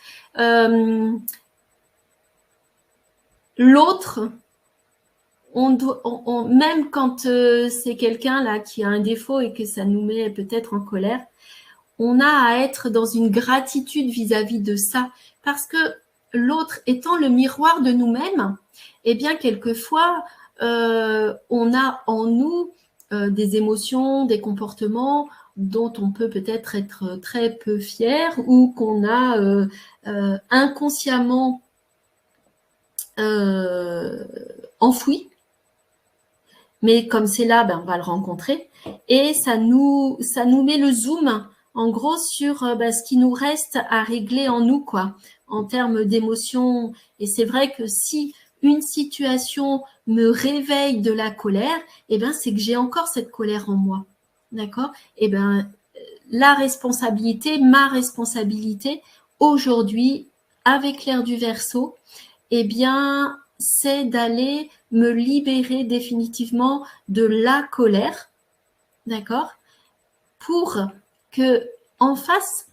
L'autre, même quand c'est quelqu'un là qui a un défaut et que ça nous met peut-être en colère, on a à être dans une gratitude vis-à-vis de ça, parce que l'autre étant le miroir de nous-mêmes, eh bien quelquefois on a en nous des émotions, des comportements dont on peut peut-être être très peu fier ou qu'on a inconsciemment enfoui. Mais comme c'est là, on va le rencontrer et ça nous met le zoom en gros sur ce qui nous reste à régler en nous, quoi, en termes d'émotions. Et c'est vrai que si une situation me réveille de la colère, eh ben, c'est que j'ai encore cette colère en moi. D'accord? Eh ben, la responsabilité, ma responsabilité, aujourd'hui, avec l'ère du Verseau, eh bien, c'est d'aller me libérer définitivement de la colère, d'accord? Pour que, en face,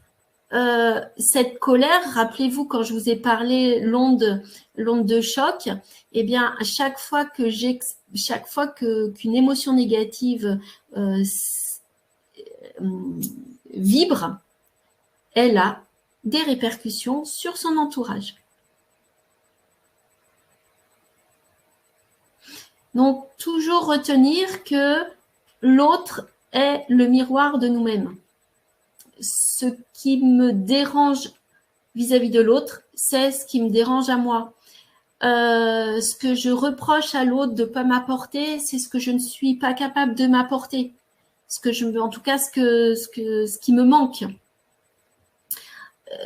cette colère, rappelez-vous quand je vous ai parlé l'onde de choc, eh bien, à chaque fois qu'une émotion négative vibre, elle a des répercussions sur son entourage. Donc, toujours retenir que l'autre est le miroir de nous-mêmes. Ce qui me dérange vis-à-vis de l'autre, c'est ce qui me dérange à moi. Ce que je reproche à l'autre de ne pas m'apporter, c'est ce que je ne suis pas capable de m'apporter. En tout cas, ce qui me manque.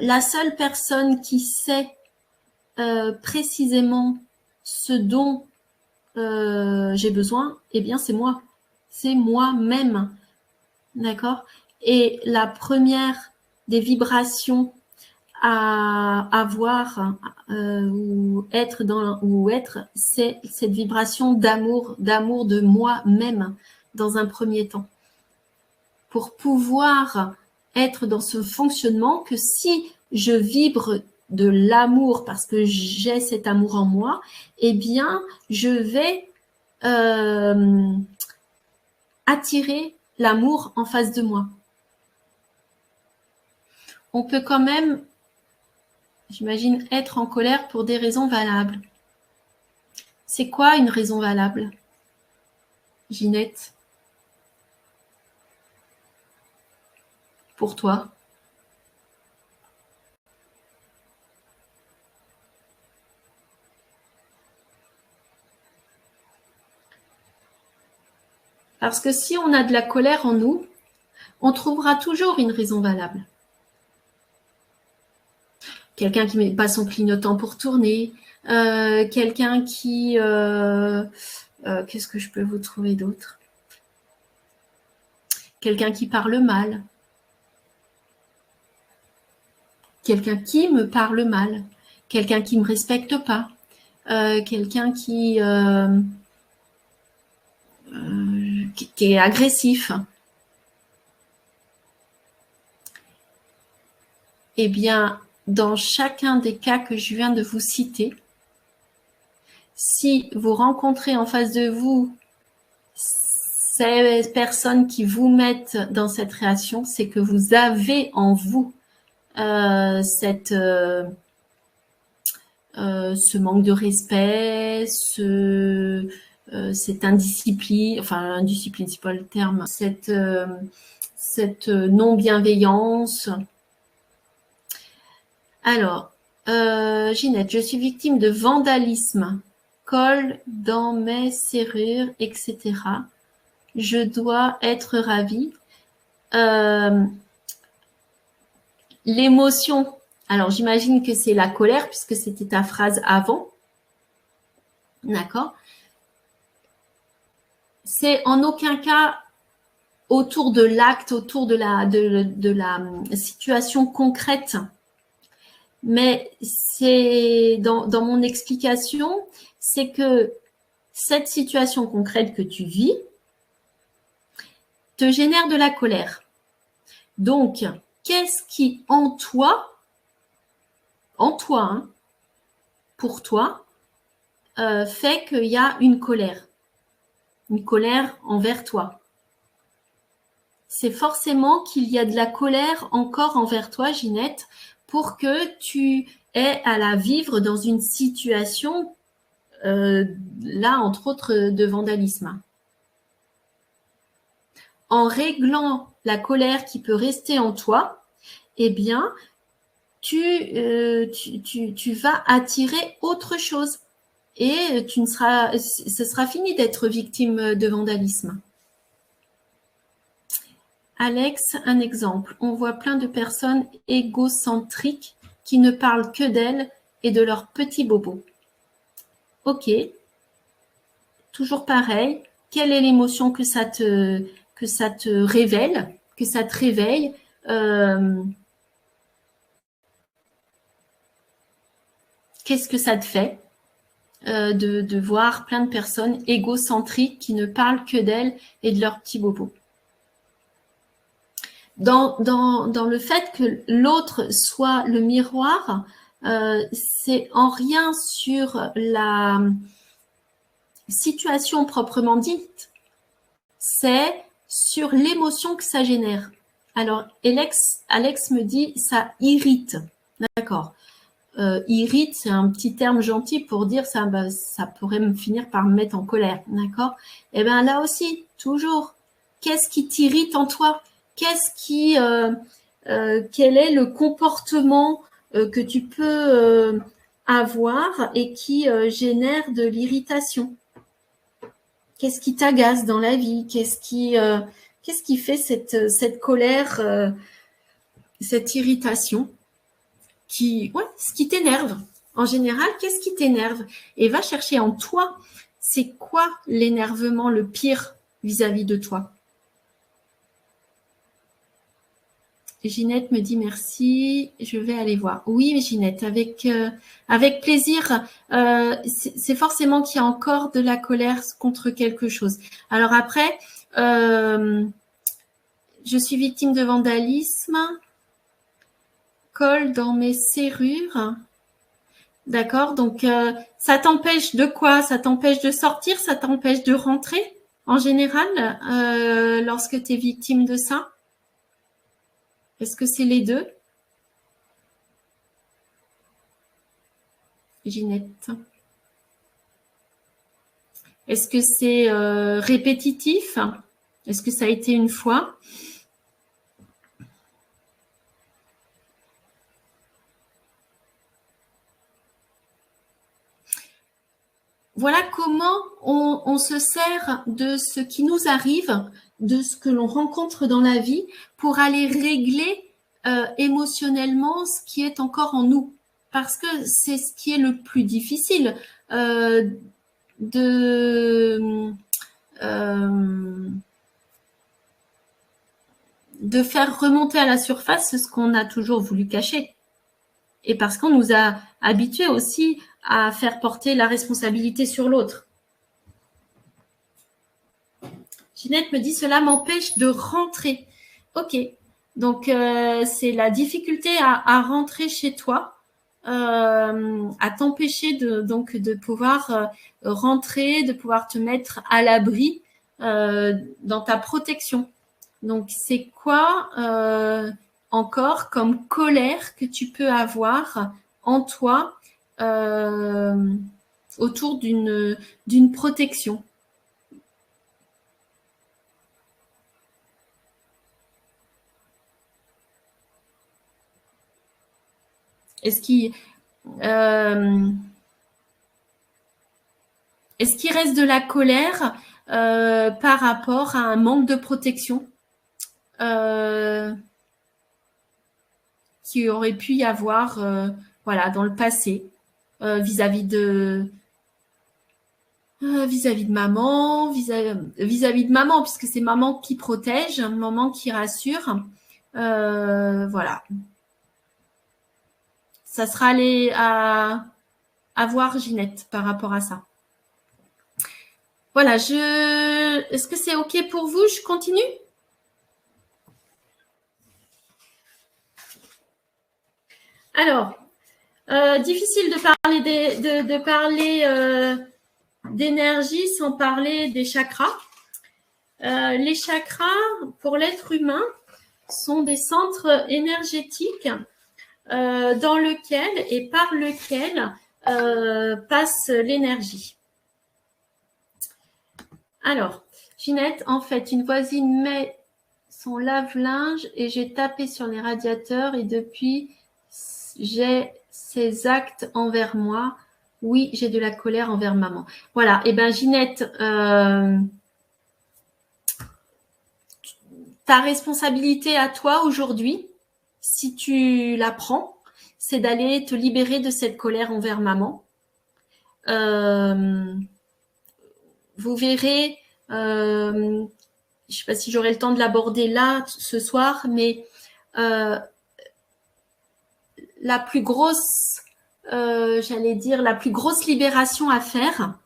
La seule personne qui sait précisément ce dont j'ai besoin, eh bien, c'est moi. C'est moi-même. D'accord? Et la première des vibrations à avoir ou être, c'est cette vibration d'amour de moi-même dans un premier temps. Pour pouvoir être dans ce fonctionnement, que si je vibre de l'amour parce que j'ai cet amour en moi, eh bien, je vais attirer l'amour en face de moi. On peut quand même, j'imagine, être en colère pour des raisons valables. C'est quoi une raison valable, Ginette, pour toi? Parce que si on a de la colère en nous, on trouvera toujours une raison valable. Quelqu'un qui ne met pas son clignotant pour tourner, quelqu'un qui... qu'est-ce que je peux vous trouver d'autre? Quelqu'un qui parle mal. Quelqu'un qui me parle mal. Quelqu'un qui ne me respecte pas. Quelqu'un qui est agressif. Eh bien, dans chacun des cas que je viens de vous citer, si vous rencontrez en face de vous ces personnes qui vous mettent dans cette réaction, c'est que vous avez en vous ce manque de respect, cette indiscipline, enfin indiscipline c'est pas le terme, cette non-bienveillance. Alors, Ginette, je suis victime de vandalisme, colle dans mes serrures, etc. Je dois être ravie. L'émotion, alors j'imagine que c'est la colère puisque c'était ta phrase avant. D'accord? C'est en aucun cas autour de l'acte, autour de la situation concrète. Mais c'est dans mon explication, c'est que cette situation concrète que tu vis te génère de la colère. Donc, qu'est-ce qui en toi, hein, pour toi, fait qu'il y a une colère envers toi? C'est forcément qu'il y a de la colère encore envers toi, Ginette, pour que tu aies à la vivre dans une situation, là, entre autres, de vandalisme. En réglant la colère qui peut rester en toi, eh bien, tu vas attirer autre chose et ce sera fini d'être victime de vandalisme. Alex, un exemple. On voit plein de personnes égocentriques qui ne parlent que d'elles et de leurs petits bobos. Ok, toujours pareil. Quelle est l'émotion que ça te révèle, que ça te réveille Qu'est-ce que ça te fait de voir plein de personnes égocentriques qui ne parlent que d'elles et de leurs petits bobos? Dans le fait que l'autre soit le miroir, c'est en rien sur la situation proprement dite, c'est sur l'émotion que ça génère. Alors, Alex me dit, ça irrite. D'accord. Irrite, c'est un petit terme gentil pour dire ça, ça pourrait me finir par me mettre en colère. D'accord. Et bien là aussi, toujours, qu'est-ce qui t'irrite en toi? Quel est le comportement que tu peux avoir et qui génère de l'irritation? Qu'est-ce qui t'agace dans la vie? Qu'est-ce qui fait cette colère, cette irritation ce qui t'énerve? En général, qu'est-ce qui t'énerve? Et va chercher en toi, c'est quoi l'énervement le pire vis-à-vis de toi? Ginette me dit merci, je vais aller voir. Oui, Ginette, avec plaisir. C'est forcément qu'il y a encore de la colère contre quelque chose. Alors après, je suis victime de vandalisme, colle dans mes serrures. D'accord, donc ça t'empêche de quoi? Ça t'empêche de sortir, ça t'empêche de rentrer en général lorsque tu es victime de ça? Est-ce que c'est les deux? Ginette. Est-ce que c'est répétitif? Est-ce que ça a été une fois? Voilà comment on se sert de ce qui nous arrive, de ce que l'on rencontre dans la vie pour aller régler émotionnellement ce qui est encore en nous. Parce que c'est ce qui est le plus difficile de faire remonter à la surface ce qu'on a toujours voulu cacher. Et parce qu'on nous a habitués aussi à faire porter la responsabilité sur l'autre. Ginette me dit, cela m'empêche de rentrer. Ok, donc c'est la difficulté à rentrer chez toi, à t'empêcher de pouvoir rentrer, de pouvoir te mettre à l'abri dans ta protection. Donc, c'est quoi encore comme colère que tu peux avoir en toi autour d'une protection? Est-ce qu'il reste de la colère par rapport à un manque de protection qui aurait pu y avoir dans le passé vis-à-vis de maman, vis-à-vis de maman, puisque c'est maman qui protège, maman qui rassure. Voilà. Ça sera aller à voir Ginette par rapport à ça. Voilà, est-ce que c'est OK pour vous? Je continue? Alors, difficile de parler d'énergie sans parler des chakras. Les chakras, pour l'être humain, sont des centres énergétiques dans lequel et par lequel passe l'énergie. Alors, Ginette, en fait, une voisine met son lave-linge et j'ai tapé sur les radiateurs et depuis, j'ai ces actes envers moi. Oui, j'ai de la colère envers maman. Voilà, et bien Ginette, ta responsabilité à toi aujourd'hui, si tu la prends, c'est d'aller te libérer de cette colère envers maman. Vous verrez, je ne sais pas si j'aurai le temps de l'aborder là ce soir, mais la plus grosse, j'allais dire, la plus grosse libération à faire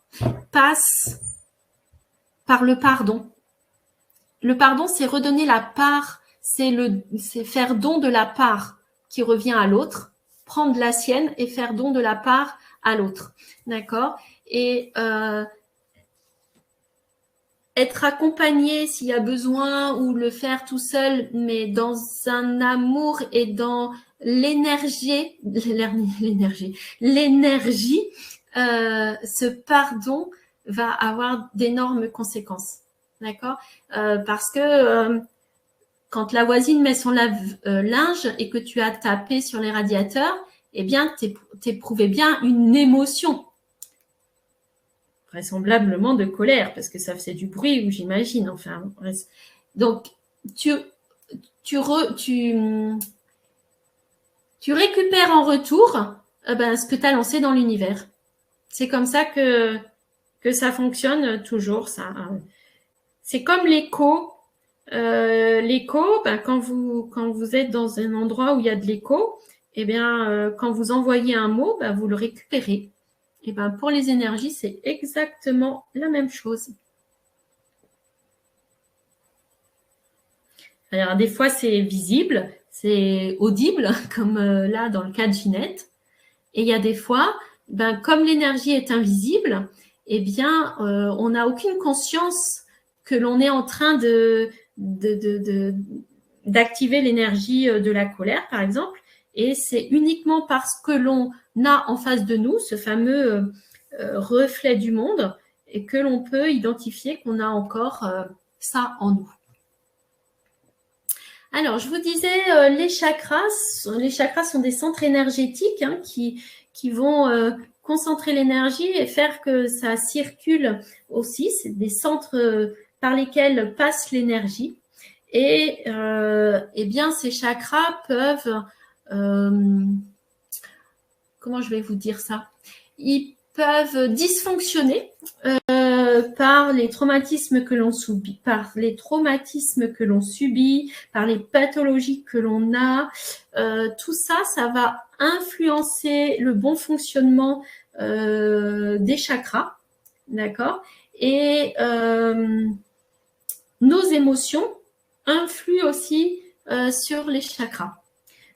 passe par le pardon. Le pardon, c'est redonner la part, c'est faire don de la part qui revient à l'autre, prendre la sienne et faire don de la part à l'autre. D'accord? Et être accompagné s'il y a besoin ou le faire tout seul, mais dans un amour et dans l'énergie, ce pardon va avoir d'énormes conséquences. D'accord? Parce que quand la voisine met son linge et que tu as tapé sur les radiateurs, eh bien, t'éprouvais bien une émotion. Vraisemblablement de colère, parce que ça faisait du bruit, ou j'imagine. Enfin, donc, tu récupères en retour ce que tu as lancé dans l'univers. C'est comme ça que ça fonctionne toujours. Ça. C'est comme l'écho. L'écho, quand vous êtes dans un endroit où il y a de l'écho, eh bien, quand vous envoyez un mot, vous le récupérez. Et pour les énergies, c'est exactement la même chose. Alors, des fois, c'est visible, c'est audible, comme là, dans le cas de Ginette. Et il y a des fois, comme l'énergie est invisible, eh bien, on n'a aucune conscience que l'on est en train d'activer l'énergie de la colère, par exemple. Et c'est uniquement parce que l'on a en face de nous ce fameux reflet du monde et que l'on peut identifier qu'on a encore ça en nous. Alors, je vous disais, les chakras sont des centres énergétiques qui vont concentrer l'énergie et faire que ça circule aussi. C'est des centres par lesquels passe l'énergie. Et eh bien, ces chakras peuvent, comment je vais vous dire ça? Ils peuvent dysfonctionner par les traumatismes que l'on subit, par les pathologies que l'on a. Tout ça, ça va influencer le bon fonctionnement des chakras, d'accord? Et nos émotions influent aussi sur les chakras.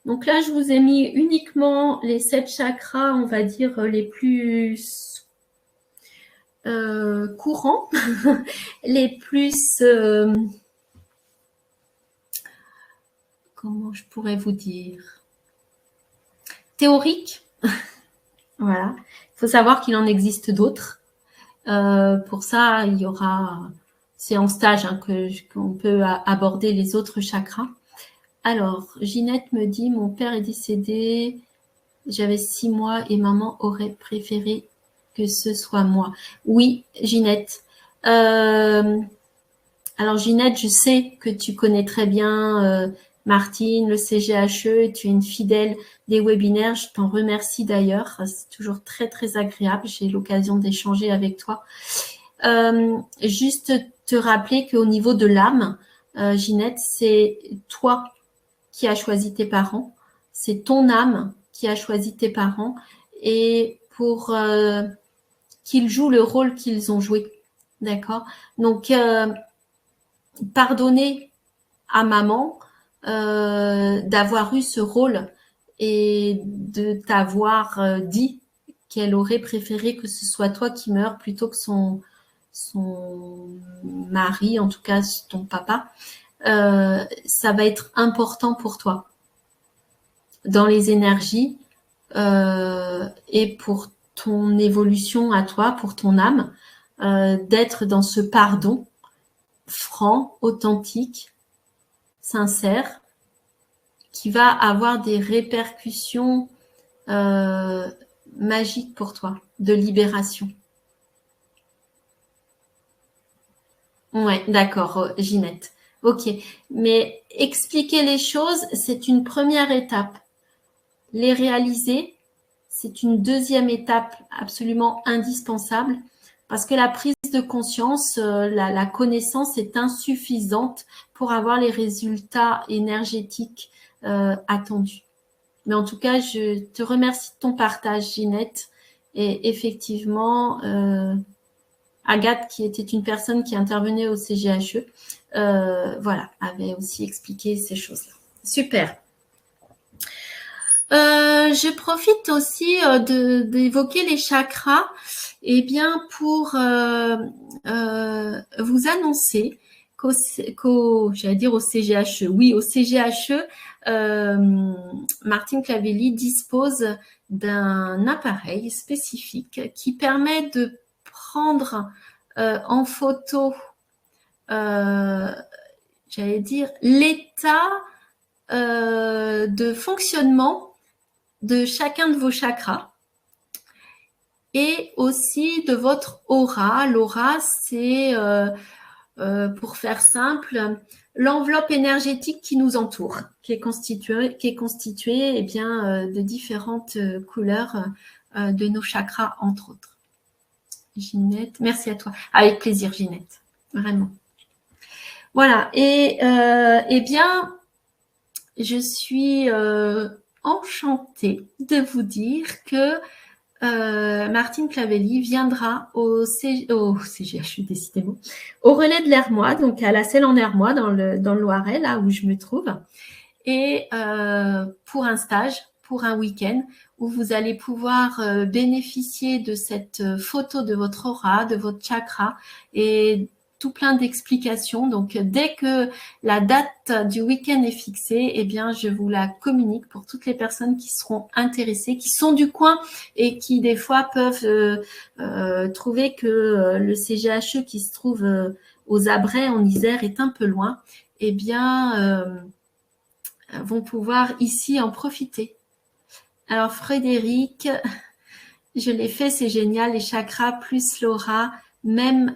Donc là, je vous ai mis uniquement les 7 chakras, on va dire, les plus courants, les plus... comment je pourrais vous dire? Théoriques. Voilà. Il faut savoir qu'il en existe d'autres. Pour ça, il y aura... C'est en stage qu'on peut aborder les autres chakras. Alors, Ginette me dit, mon père est décédé, j'avais 6 mois et maman aurait préféré que ce soit moi. Oui, Ginette. Alors, Ginette, je sais que tu connais très bien Martine, le CGHE, et tu es une fidèle des webinaires. Je t'en remercie d'ailleurs. C'est toujours très, très agréable. J'ai l'occasion d'échanger avec toi. Juste te rappeler qu'au niveau de l'âme, Ginette, c'est toi qui a choisi tes parents, c'est ton âme qui a choisi tes parents et pour qu'ils jouent le rôle qu'ils ont joué. D'accord? Donc, pardonner à maman d'avoir eu ce rôle et de t'avoir dit qu'elle aurait préféré que ce soit toi qui meure plutôt que son mari, en tout cas ton papa. Ça va être important pour toi dans les énergies et pour ton évolution à toi, pour ton âme, d'être dans ce pardon franc, authentique, sincère, qui va avoir des répercussions magiques pour toi, de libération. Ouais, d'accord, Ginette. Ok, mais expliquer les choses, c'est une première étape. Les réaliser, c'est une deuxième étape absolument indispensable parce que la prise de conscience, la connaissance est insuffisante pour avoir les résultats énergétiques attendus. Mais en tout cas, je te remercie de ton partage, Ginette. Et effectivement, Agathe, qui était une personne qui intervenait au CGHE, voilà, avait aussi expliqué ces choses-là. Super. Je profite aussi d'évoquer les chakras, et bien pour vous annoncer j'allais dire au CGHE, oui, au CGHE, Martine Clavelli dispose d'un appareil spécifique qui permet de prendre en photo, j'allais dire, l'état de fonctionnement de chacun de vos chakras et aussi de votre aura. L'aura, c'est, pour faire simple, l'enveloppe énergétique qui nous entoure, qui est constituée eh bien, de différentes couleurs de nos chakras, entre autres. Ginette, merci à toi. Avec plaisir, Ginette, vraiment. Voilà, et eh bien, je suis enchantée de vous dire que Martine Clavelli viendra au CGHU, décidément, au Relais de l'Hermois, donc à la Selle en Hermois, dans le Loiret, là où je me trouve, et pour un stage, pour un week-end, où vous allez pouvoir bénéficier de cette photo de votre aura, de votre chakra, et tout plein d'explications. Donc, dès que la date du week-end est fixée, eh bien, je vous la communique pour toutes les personnes qui seront intéressées, qui sont du coin et qui, des fois, peuvent trouver que le CGHE qui se trouve aux Abrets, en Isère, est un peu loin. Eh bien, vont pouvoir ici en profiter. Alors, Frédéric, je l'ai fait, c'est génial, les chakras plus l'aura, même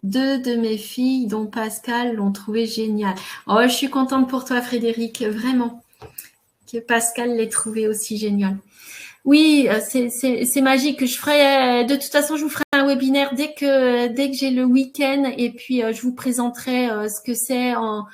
deux de mes filles, dont Pascal, l'ont trouvé génial. Oh, je suis contente pour toi, Frédéric, vraiment, que Pascal l'ait trouvé aussi génial. Oui, c'est magique. Je ferai, de toute façon, je vous ferai un webinaire dès que j'ai le week-end, et puis je vous présenterai ce que c'est en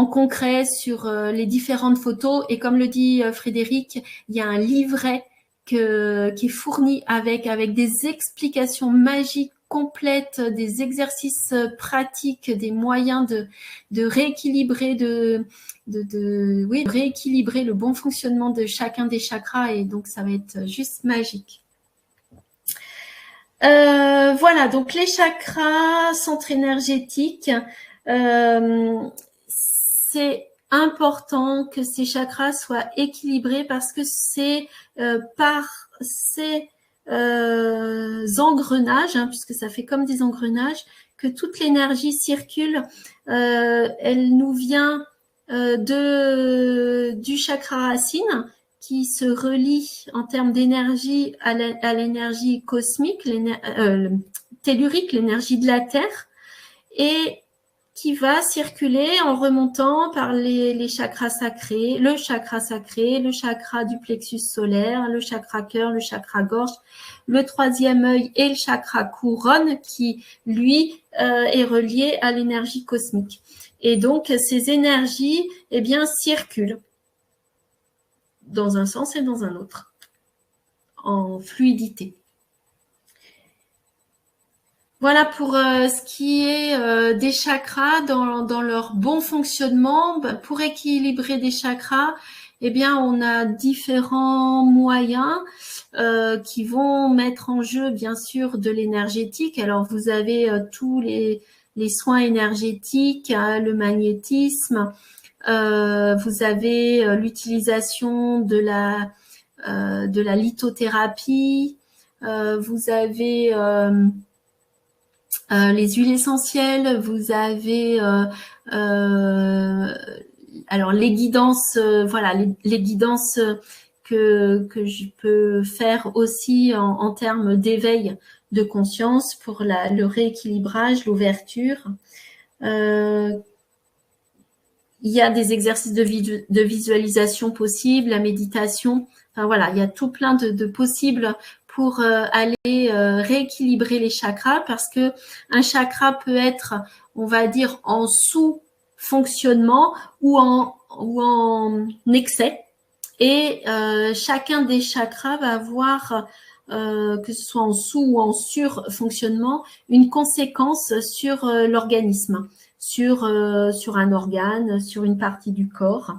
concret sur les différentes photos. Et comme le dit Frédéric, il y a un livret qui est fourni avec des explications magiques complètes, des exercices pratiques, des moyens de rééquilibrer, rééquilibrer le bon fonctionnement de chacun des chakras, et donc ça va être juste magique. Voilà, donc les chakras, centres énergétiques, c'est important que ces chakras soient équilibrés parce que c'est par ces engrenages, puisque ça fait comme des engrenages, que toute l'énergie circule. Elle nous vient du chakra racine, qui se relie en termes d'énergie à l'énergie cosmique, tellurique, l'énergie de la Terre, et qui va circuler en remontant par les chakras sacrés, le chakra sacré, le chakra du plexus solaire, le chakra cœur, le chakra gorge, le troisième œil et le chakra couronne, qui, lui, est relié à l'énergie cosmique. Et donc, ces énergies, eh bien, circulent dans un sens et dans un autre, en fluidité. Voilà pour ce qui est des chakras dans leur bon fonctionnement. Pour équilibrer des chakras, eh bien, on a différents moyens qui vont mettre en jeu, bien sûr, de l'énergétique. Alors, vous avez tous les soins énergétiques, le magnétisme. Vous avez l'utilisation de la lithothérapie. Vous avez les huiles essentielles. Vous avez alors les guidances, voilà, les guidances que je peux faire aussi en termes d'éveil de conscience pour le rééquilibrage, l'ouverture. Il y a des exercices de visualisation possibles, la méditation. Enfin voilà, il y a tout plein de possibles pour aller rééquilibrer les chakras, parce que un chakra peut être, on va dire, en sous-fonctionnement ou en excès. Et chacun des chakras va avoir, que ce soit en sous ou en sur-fonctionnement, une conséquence sur l'organisme, sur un organe, sur une partie du corps.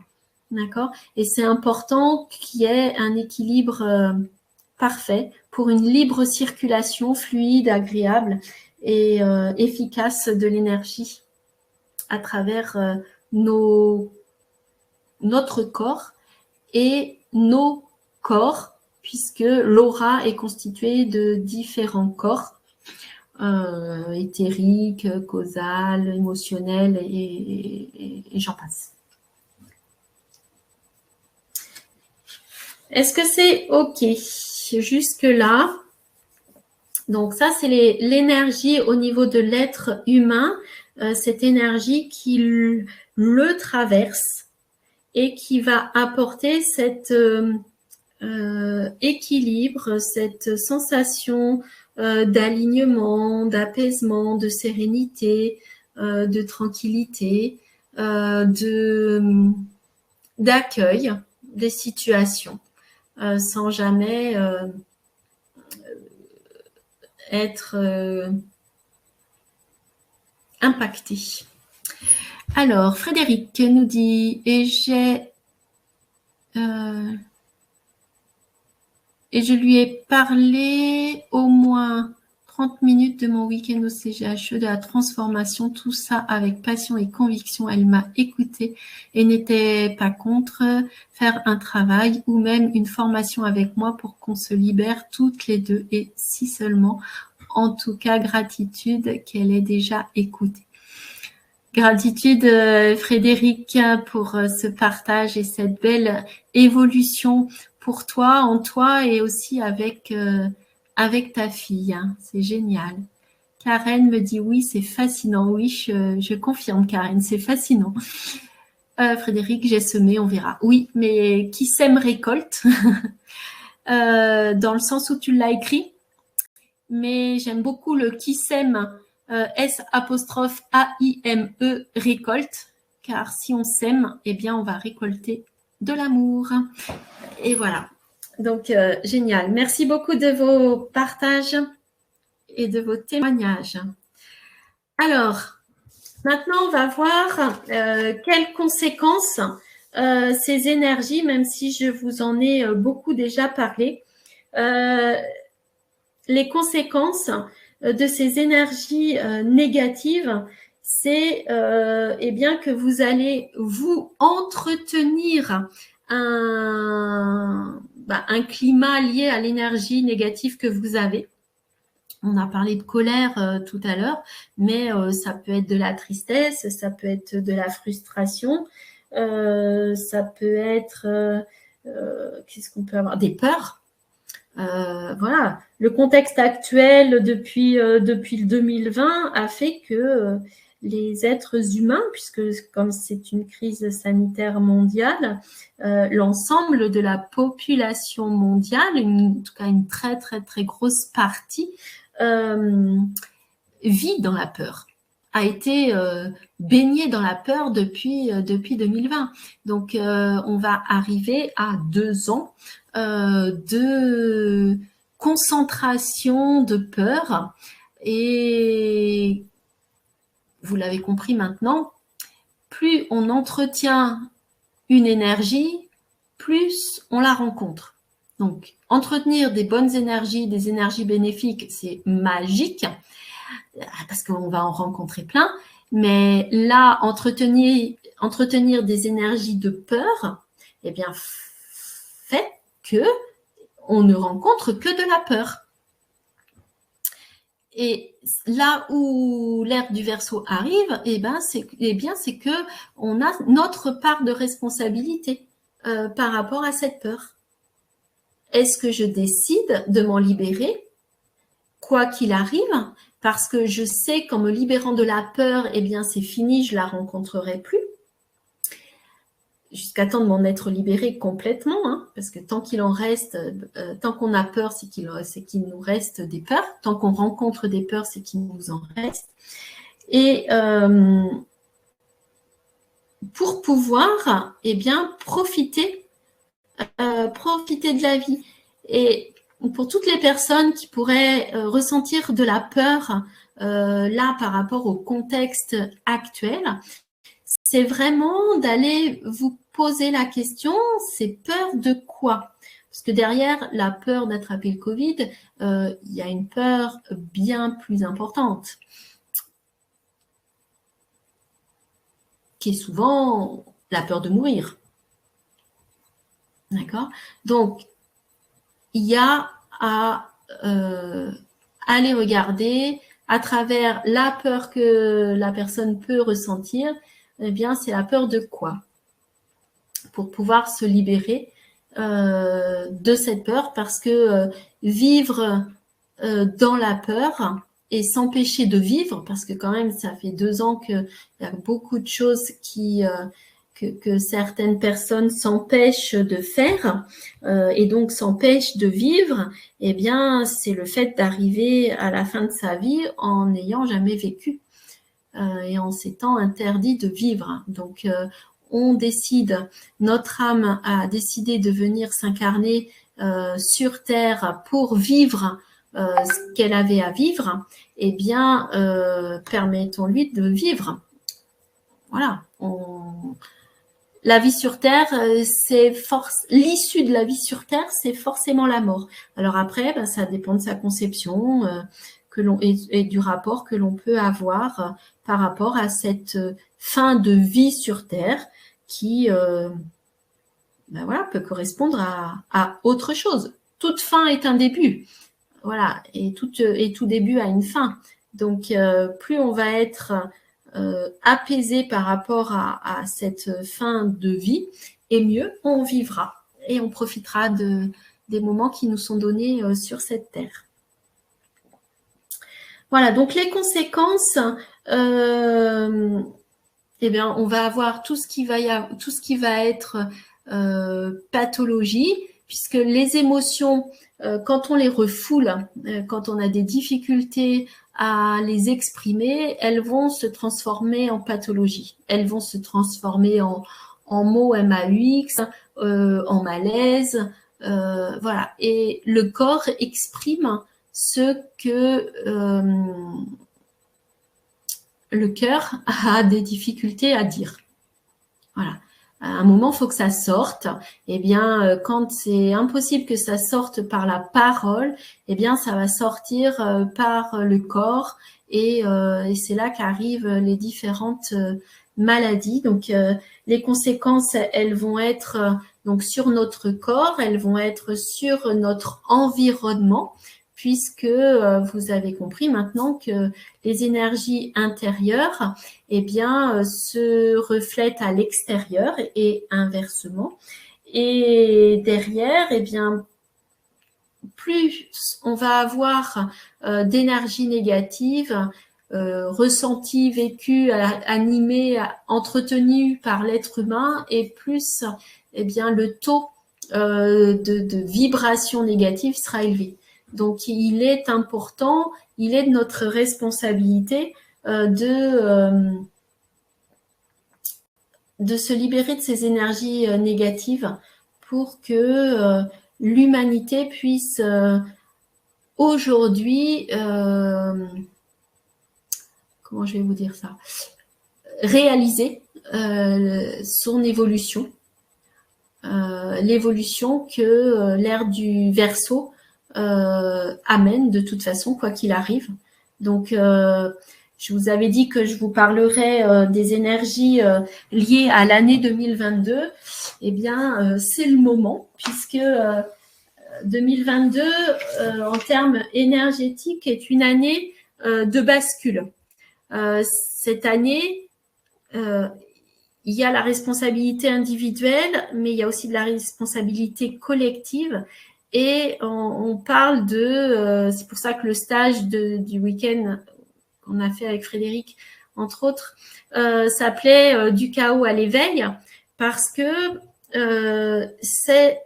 D'accord? Et c'est important qu'il y ait un équilibre parfait pour une libre circulation fluide, agréable et efficace de l'énergie à travers notre corps et nos corps, puisque l'aura est constituée de différents corps, éthériques, causal, émotionnel et j'en passe. Est-ce que c'est OK jusque-là? Donc ça, c'est l'énergie au niveau de l'être humain, cette énergie qui le traverse et qui va apporter cet équilibre, cette sensation d'alignement, d'apaisement, de sérénité, de tranquillité, d'accueil des situations, sans jamais être impacté. Alors, Frédéric nous dit, et je lui ai parlé au moins 30 minutes de mon week-end au CGHE, de la transformation, tout ça avec passion et conviction. Elle m'a écoutée et n'était pas contre faire un travail ou même une formation avec moi pour qu'on se libère toutes les deux, et si seulement. En tout cas, gratitude qu'elle ait déjà écouté. Gratitude Frédéric pour ce partage et cette belle évolution pour toi, en toi et aussi avec ta fille. C'est génial. Karen me dit oui, c'est fascinant. Oui, je confirme Karen, c'est fascinant. Frédéric, j'ai semé, on verra. Oui, mais qui sème récolte, dans le sens où tu l'as écrit. Mais j'aime beaucoup le qui sème, S''AIME, récolte, car si on sème, eh bien, on va récolter de l'amour. Et voilà. Donc, génial. Merci beaucoup de vos partages et de vos témoignages. Alors, maintenant, on va voir quelles conséquences ces énergies, même si je vous en ai beaucoup déjà parlé, les conséquences de ces énergies négatives, c'est eh bien que vous allez vous entretenir un climat lié à l'énergie négative que vous avez. On a parlé de colère tout à l'heure, mais ça peut être de la tristesse, ça peut être de la frustration, ça peut être, qu'est-ce qu'on peut avoir, des peurs. Voilà, le contexte actuel depuis le 2020 a fait que les êtres humains, puisque comme c'est une crise sanitaire mondiale, l'ensemble de la population mondiale, en tout cas une très très très grosse partie, vit dans la peur, a été baignée dans la peur depuis 2020. Donc, on va arriver à 2 ans de concentration de peur. Et vous l'avez compris maintenant, plus on entretient une énergie, plus on la rencontre. Donc, entretenir des bonnes énergies, des énergies bénéfiques, c'est magique, parce qu'on va en rencontrer plein. Mais là, entretenir des énergies de peur, eh bien, fait que on ne rencontre que de la peur. Et là où l'ère du Verseau arrive, c'est que on a notre part de responsabilité par rapport à cette peur. est-ce que je décide de m'en libérer, quoi qu'il arrive, parce que je sais qu'en me libérant de la peur, eh bien c'est fini, je la rencontrerai plus, jusqu'à temps de m'en être libérée complètement, hein, parce que tant qu'il en reste, tant qu'on a peur, c'est qu'il nous reste des peurs, tant qu'on rencontre des peurs, c'est qu'il nous en reste. Et pour pouvoir, eh bien, profiter de la vie. Et pour toutes les personnes qui pourraient ressentir de la peur là par rapport au contexte actuel, c'est vraiment d'aller vous poser la question, c'est peur de quoi? Parce que derrière la peur d'attraper le Covid, il y a une peur bien plus importante, qui est souvent la peur de mourir. D'accord? Donc, il y a à aller regarder à travers la peur que la personne peut ressentir, eh bien, c'est la peur de quoi? Pour pouvoir se libérer de cette peur, parce que vivre dans la peur et s'empêcher de vivre, parce que quand même, ça fait 2 ans qu'il y a beaucoup de choses que certaines personnes s'empêchent de faire et donc s'empêchent de vivre, eh bien, c'est le fait d'arriver à la fin de sa vie en n'ayant jamais vécu et en s'étant interdit de vivre. Donc, on décide, notre âme a décidé de venir s'incarner sur Terre pour vivre ce qu'elle avait à vivre, eh bien, permettons-lui de vivre. Voilà. La vie sur Terre, l'issue de la vie sur Terre, c'est forcément la mort. Alors après, ben, ça dépend de sa conception et du rapport que l'on peut avoir par rapport à cette fin de vie sur Terre qui ben voilà, peut correspondre à autre chose. Toute fin est un début. Voilà, et tout début a une fin. Donc, plus on va être apaisé par rapport à cette fin de vie, et mieux on vivra et on profitera des moments qui nous sont donnés sur cette terre. Voilà, donc les conséquences, eh bien, on va avoir tout ce qui va être pathologie, puisque les émotions, quand on les refoule, quand on a des difficultés à les exprimer, elles vont se transformer en pathologie. Elles vont se transformer en mots MAUX, en malaise, voilà. Et le corps exprime ce que le cœur a des difficultés à dire. Voilà. À un moment, il faut que ça sorte. Eh bien, quand c'est impossible que ça sorte par la parole, eh bien, ça va sortir par le corps. Et c'est là qu'arrivent les différentes maladies. Donc, les conséquences, elles vont être donc sur notre corps, elles vont être sur notre environnement, puisque vous avez compris maintenant que les énergies intérieures, eh bien, se reflètent à l'extérieur et inversement. Et derrière, eh bien, plus on va avoir d'énergie négative, ressentie, vécue, animée, entretenue par l'être humain, et plus, eh bien, le taux de vibration négative sera élevé. Donc, il est important, il est de notre responsabilité de se libérer de ces énergies négatives pour que l'humanité puisse aujourd'hui, comment je vais vous dire ça, réaliser son évolution, l'évolution que l'ère du Verseau amène de toute façon, quoi qu'il arrive. Donc, je vous avais dit que je vous parlerais des énergies liées à l'année 2022. Eh bien, c'est le moment, puisque 2022, en termes énergétiques, est une année de bascule. Cette année, il y a la responsabilité individuelle, mais il y a aussi de la responsabilité collective. Et on parle c'est pour ça que le stage du week-end qu'on a fait avec Frédéric, entre autres, s'appelait du chaos à l'éveil, parce que c'est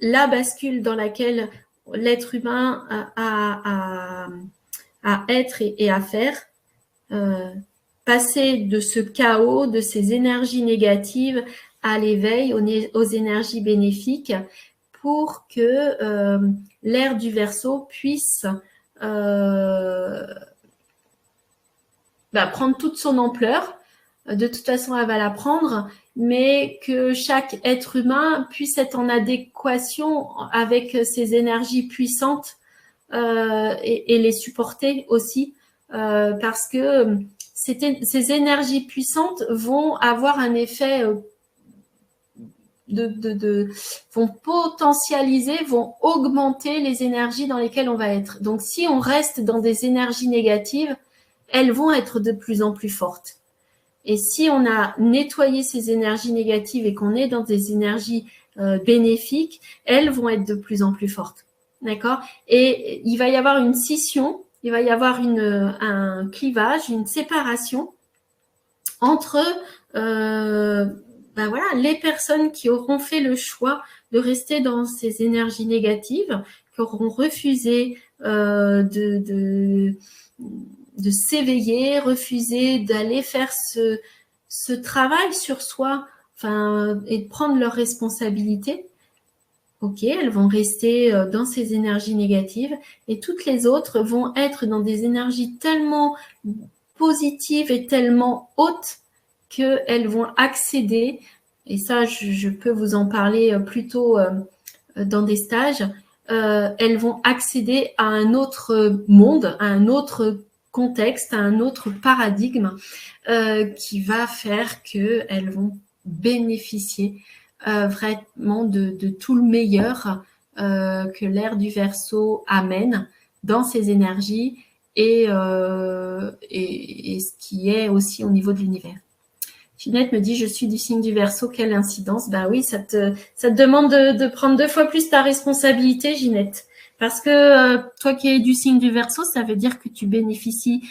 la bascule dans laquelle l'être humain a à être et à faire, passer de ce chaos, de ces énergies négatives à l'éveil, aux énergies bénéfiques, pour que l'ère du Verseau puisse prendre toute son ampleur. De toute façon, elle va la prendre, mais que chaque être humain puisse être en adéquation avec ces énergies puissantes et les supporter aussi, parce que ces énergies puissantes vont avoir un effet vont potentialiser, vont augmenter les énergies dans lesquelles on va être. Donc, si on reste dans des énergies négatives, elles vont être de plus en plus fortes. Et si on a nettoyé ces énergies négatives et qu'on est dans des énergies bénéfiques, elles vont être de plus en plus fortes. D'accord? Et il va y avoir une scission, il va y avoir un clivage, une séparation entre les personnes qui auront fait le choix de rester dans ces énergies négatives, qui auront refusé de s'éveiller, refuser d'aller faire ce travail sur soi, et de prendre leurs responsabilités. Ok, elles vont rester dans ces énergies négatives, et toutes les autres vont être dans des énergies tellement positives et tellement hautes qu'elles vont accéder, et ça je peux vous en parler plutôt dans des stages, elles vont accéder à un autre monde, à un autre contexte, à un autre paradigme qui va faire qu'elles vont bénéficier vraiment de tout le meilleur que l'ère du Verseau amène dans ces énergies et ce qui est aussi au niveau de l'univers. Ginette me dit, je suis du signe du Verseau, quelle incidence? Ben oui, ça te demande de prendre 2 fois plus ta responsabilité, Ginette. Parce que toi qui es du signe du Verseau, ça veut dire que tu bénéficies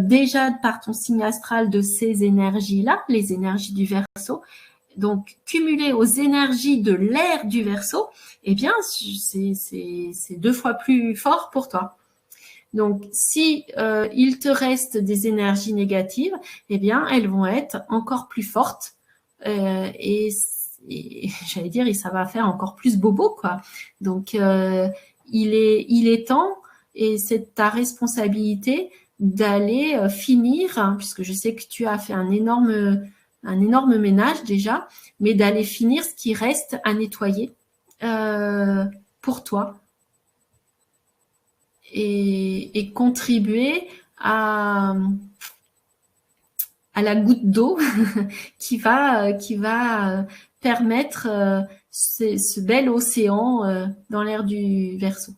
déjà par ton signe astral de ces énergies-là, les énergies du Verseau. Donc, cumulées aux énergies de l'ère du Verseau, eh bien, c'est 2 fois plus fort pour toi. Donc, si il te reste des énergies négatives, eh bien, elles vont être encore plus fortes et j'allais dire, et ça va faire encore plus bobo, quoi. Donc, il est temps, et c'est ta responsabilité d'aller finir, puisque je sais que tu as fait un énorme ménage déjà, mais d'aller finir ce qui reste à nettoyer pour toi. Et contribuer à la goutte d'eau qui va permettre ce bel océan dans l'ère du Verseau.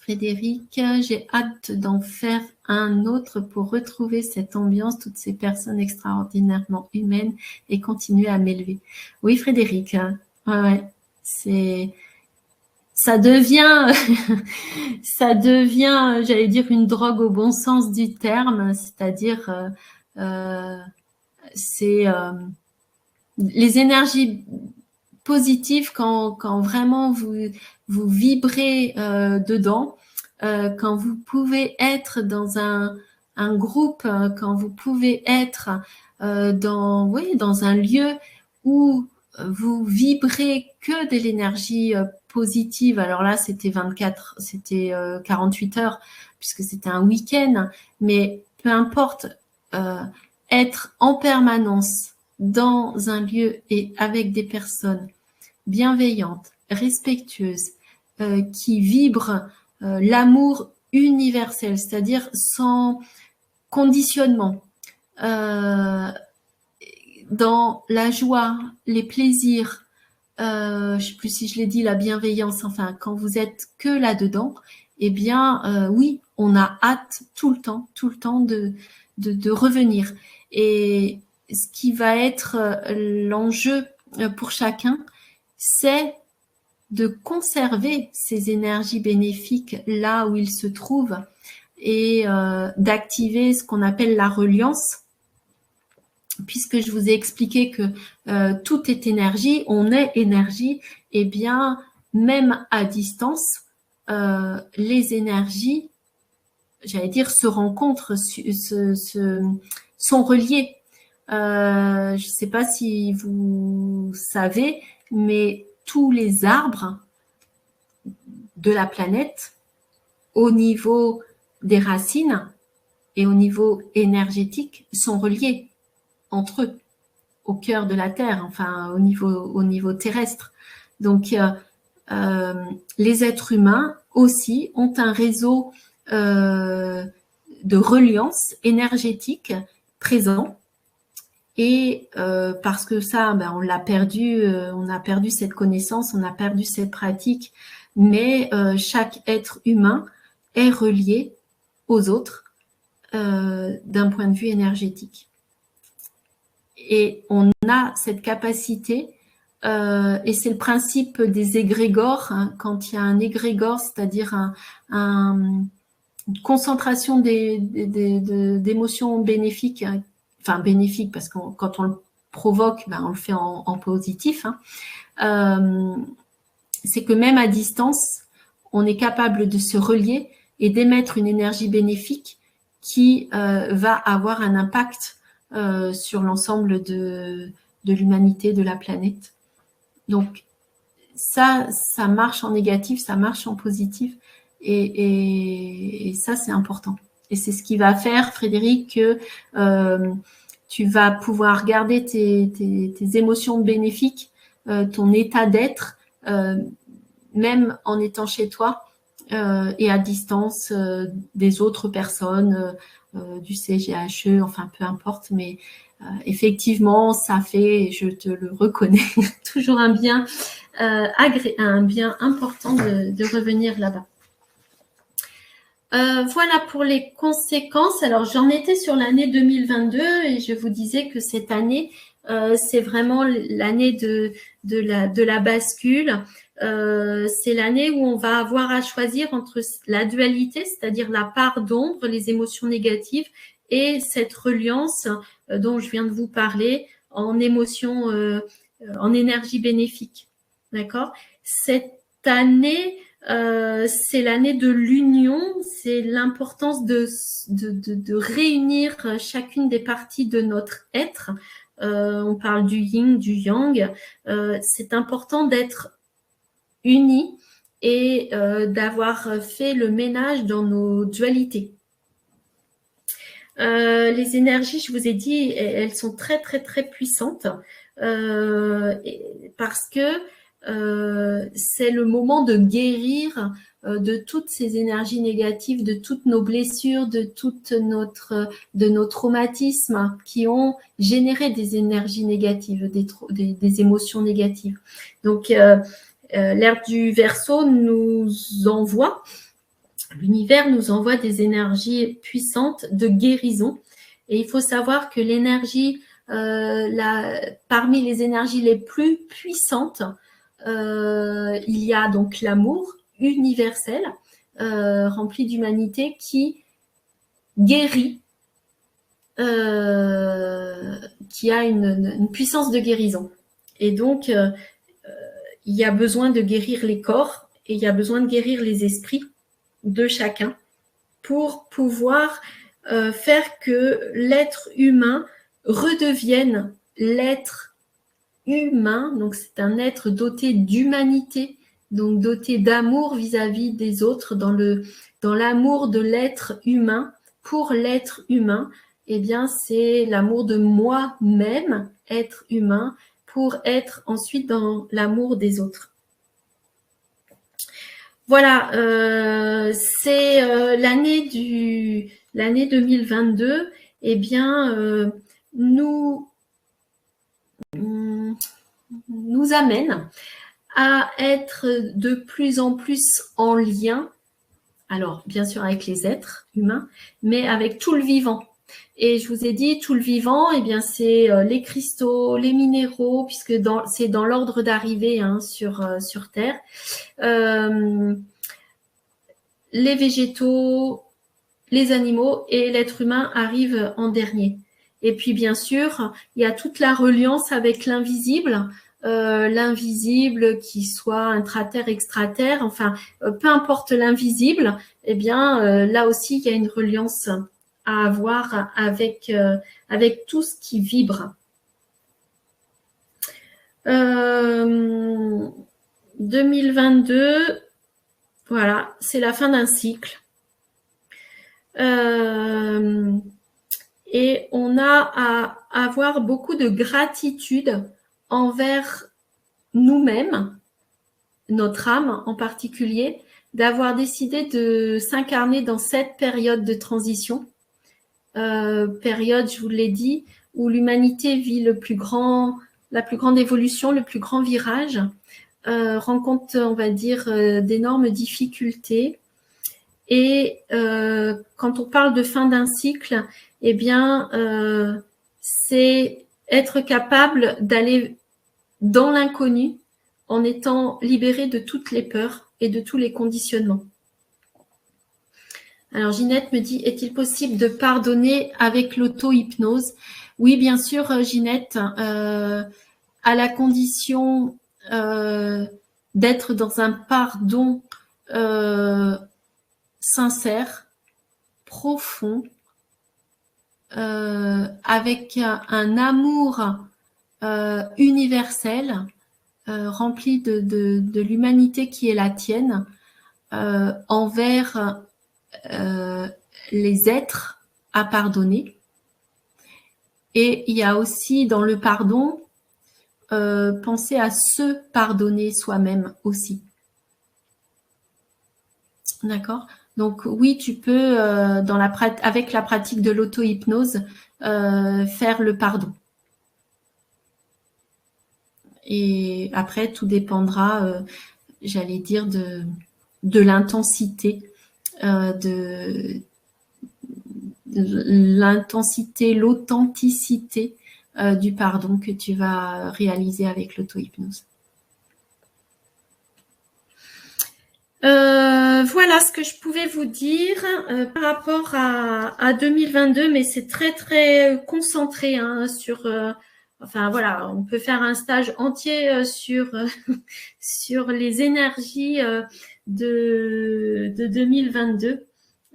Frédéric, j'ai hâte d'en faire un autre pour retrouver cette ambiance, toutes ces personnes extraordinairement humaines et continuer à m'élever. Oui, Frédéric, ouais, ça devient, j'allais dire, une drogue au bon sens du terme, c'est-à-dire, c'est les énergies positives quand vraiment vous vibrez dedans, quand vous pouvez être dans un groupe, quand vous pouvez être dans un lieu où vous vibrez que de l'énergie positive. Alors là, c'était 48 heures puisque c'était un week-end, mais peu importe, être en permanence dans un lieu et avec des personnes bienveillantes, respectueuses, qui vibrent l'amour universel, c'est-à-dire sans conditionnement, dans la joie, les plaisirs, je ne sais plus si je l'ai dit, la bienveillance, enfin, quand vous êtes que là-dedans, eh bien, oui, on a hâte tout le temps de revenir. Et ce qui va être l'enjeu pour chacun, c'est de conserver ces énergies bénéfiques là où ils se trouvent et d'activer ce qu'on appelle la reliance, puisque je vous ai expliqué que tout est énergie, on est énergie, et bien même à distance, les énergies, j'allais dire, se rencontrent, sont reliées. Je ne sais pas si vous savez, mais tous les arbres de la planète, au niveau des racines et au niveau énergétique, sont reliés entre eux, au cœur de la Terre, enfin au niveau terrestre. Donc, les êtres humains aussi ont un réseau de reliance énergétique présent. Et parce que ça, ben, on a perdu cette connaissance, on a perdu cette pratique, mais chaque être humain est relié aux autres d'un point de vue énergétique. Et on a cette capacité, et c'est le principe des égrégores, hein, quand il y a un égrégore, c'est-à-dire une concentration d'émotions bénéfiques, enfin bénéfiques parce que quand on le provoque, ben, on le fait en positif, hein. C'est que même à distance, on est capable de se relier et d'émettre une énergie bénéfique qui va avoir un impact sur l'ensemble de l'humanité, de la planète. Donc ça marche en négatif, ça marche en positif, et ça c'est important. Et c'est ce qui va faire, Frédéric, que tu vas pouvoir garder tes émotions bénéfiques, ton état d'être, même en étant chez toi et à distance des autres personnes, du CGHE, enfin peu importe, mais effectivement, ça fait, je te le reconnais, toujours un bien important de revenir là-bas. Voilà pour les conséquences. Alors, j'en étais sur l'année 2022 et je vous disais que cette année, c'est vraiment l'année de la bascule. C'est l'année où on va avoir à choisir entre la dualité, c'est-à-dire la part d'ombre, les émotions négatives, et cette reliance dont je viens de vous parler en émotion, en énergie bénéfique. D'accord ? Cette année, c'est l'année de l'union, c'est l'importance de réunir chacune des parties de notre être. On parle du yin, du yang. C'est important d'être unis et d'avoir fait le ménage dans nos dualités. Les énergies, je vous ai dit, elles sont très très très puissantes parce que c'est le moment de guérir de toutes ces énergies négatives, de toutes nos blessures, de nos traumatismes qui ont généré des énergies négatives, des émotions négatives. Donc, l'ère du Verseau nous envoie, l'univers nous envoie des énergies puissantes de guérison. Et il faut savoir que l'énergie, parmi les énergies les plus puissantes, il y a donc l'amour universel, rempli d'humanité, qui guérit, qui a une puissance de guérison. Et donc, il y a besoin de guérir les corps et il y a besoin de guérir les esprits de chacun pour pouvoir faire que l'être humain redevienne l'être humain. Donc, c'est un être doté d'humanité, donc doté d'amour vis-à-vis des autres, dans l'amour de l'être humain pour l'être humain. Eh bien, c'est l'amour de moi-même, être humain, pour être ensuite dans l'amour des autres. Voilà, c'est l'année 2022. Eh bien, nous amène à être de plus en plus en lien, alors bien sûr avec les êtres humains, mais avec tout le vivant. Et je vous ai dit, tout le vivant, eh bien, c'est les cristaux, les minéraux, puisque c'est dans l'ordre d'arrivée hein, sur Terre. Les végétaux, les animaux et l'être humain arrivent en dernier. Et puis, bien sûr, il y a toute la reliance avec l'invisible. L'invisible qui soit intraterre, extraterre, enfin, peu importe l'invisible, eh bien, là aussi, il y a une reliance à avoir avec tout ce qui vibre. 2022, voilà, c'est la fin d'un cycle. Et on a à avoir beaucoup de gratitude envers nous-mêmes, notre âme en particulier, d'avoir décidé de s'incarner dans cette période de transition. Période, je vous l'ai dit, où l'humanité vit la plus grande évolution, le plus grand virage, rencontre, on va dire, d'énormes difficultés. Et quand on parle de fin d'un cycle, eh bien, c'est être capable d'aller dans l'inconnu en étant libéré de toutes les peurs et de tous les conditionnements. Alors, Ginette me dit, est-il possible de pardonner avec l'auto-hypnose? Oui, bien sûr, Ginette, à la condition d'être dans un pardon sincère, profond, avec un amour universel, rempli de l'humanité qui est la tienne, envers les êtres à pardonner. Et il y a aussi dans le pardon, penser à se pardonner soi-même aussi. D'accord? Donc oui, tu peux, avec la pratique de l'auto-hypnose, faire le pardon. Et après, tout dépendra, j'allais dire, de l'intensité, l'authenticité du pardon que tu vas réaliser avec l'auto-hypnose. Voilà ce que je pouvais vous dire par rapport à 2022, mais c'est très très concentré hein, sur. Enfin voilà, on peut faire un stage entier sur sur les énergies de 2022,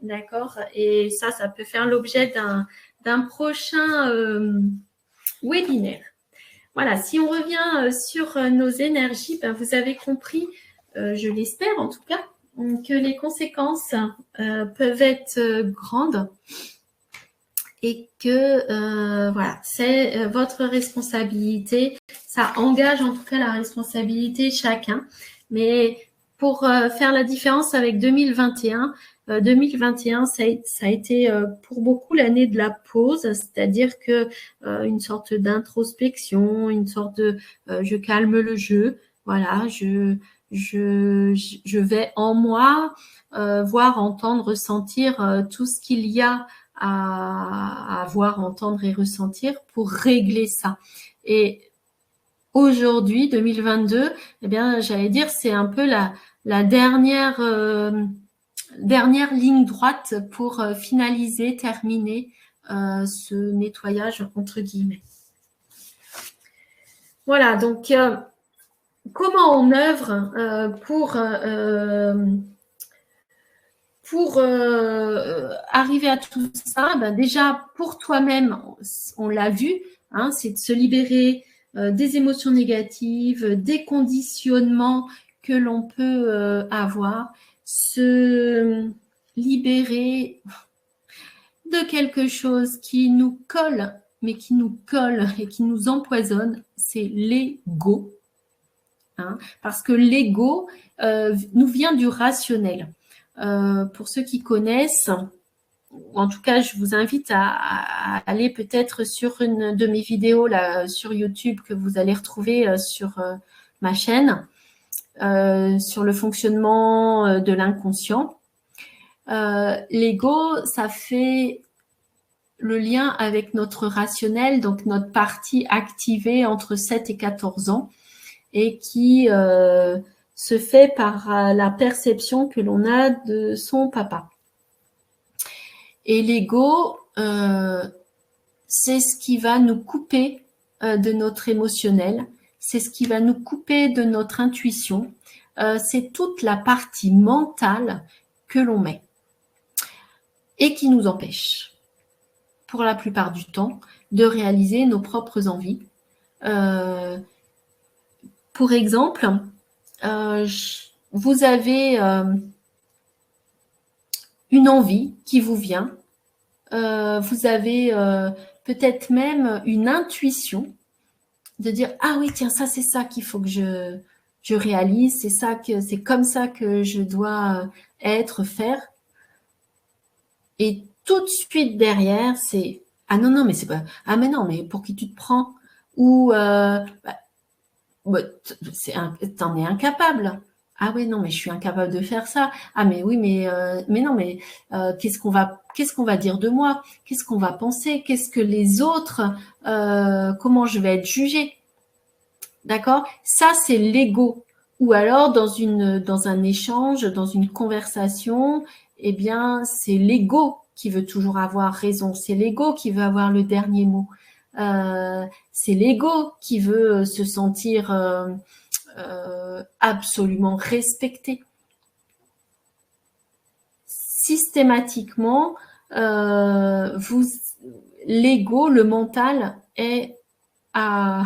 d'accord. Et ça peut faire l'objet d'un prochain webinaire. Voilà, si on revient sur nos énergies, ben, vous avez compris. Je l'espère en tout cas, que les conséquences peuvent être grandes et que voilà, c'est votre responsabilité. Ça engage en tout cas la responsabilité de chacun. Mais pour faire la différence avec 2021, 2021, ça a été pour beaucoup l'année de la pause, c'est-à-dire que une sorte d'introspection, une sorte de je calme le jeu, voilà, je vais en moi voir, entendre, ressentir tout ce qu'il y a à voir, entendre et ressentir pour régler ça. Et aujourd'hui, 2022, eh bien, j'allais dire, c'est un peu la dernière ligne droite pour finaliser, terminer ce nettoyage entre guillemets. Voilà, donc comment on œuvre pour arriver à tout ça? Ben déjà, pour toi-même, on l'a vu, hein, c'est de se libérer des émotions négatives, des conditionnements que l'on peut avoir, se libérer de quelque chose qui nous colle, mais qui nous colle et qui nous empoisonne, c'est l'ego. Hein, parce que l'ego nous vient du rationnel. Pour ceux qui connaissent, en tout cas, je vous invite à aller peut-être sur une de mes vidéos là, sur YouTube que vous allez retrouver sur ma chaîne, sur le fonctionnement de l'inconscient. L'ego, ça fait le lien avec notre rationnel, donc notre partie activée entre 7 et 14 ans, et qui se fait par la perception que l'on a de son papa. Et l'ego, c'est ce qui va nous couper de notre émotionnel, c'est ce qui va nous couper de notre intuition, c'est toute la partie mentale que l'on met et qui nous empêche, pour la plupart du temps, de réaliser nos propres envies. Pour exemple, vous avez une envie qui vous vient, vous avez peut-être même une intuition de dire « Ah oui, tiens, ça c'est ça qu'il faut que je réalise, c'est comme ça que je dois être, faire. » Et tout de suite derrière, c'est « Ah non, non, mais c'est pas… Ah mais non, mais pour qui tu te prends ?» Ou t'en es incapable. Ah oui, non, mais je suis incapable de faire ça. Ah mais oui, mais non, mais qu'est-ce qu'on va dire de moi? Qu'est-ce qu'on va penser? Qu'est-ce que les autres, comment je vais être jugée? D'accord? Ça, c'est l'ego. Ou alors, dans un échange, dans une conversation, eh bien, c'est l'ego qui veut toujours avoir raison. C'est l'ego qui veut avoir le dernier mot. C'est l'ego qui veut se sentir absolument respecté. Systématiquement, l'ego, le mental, est à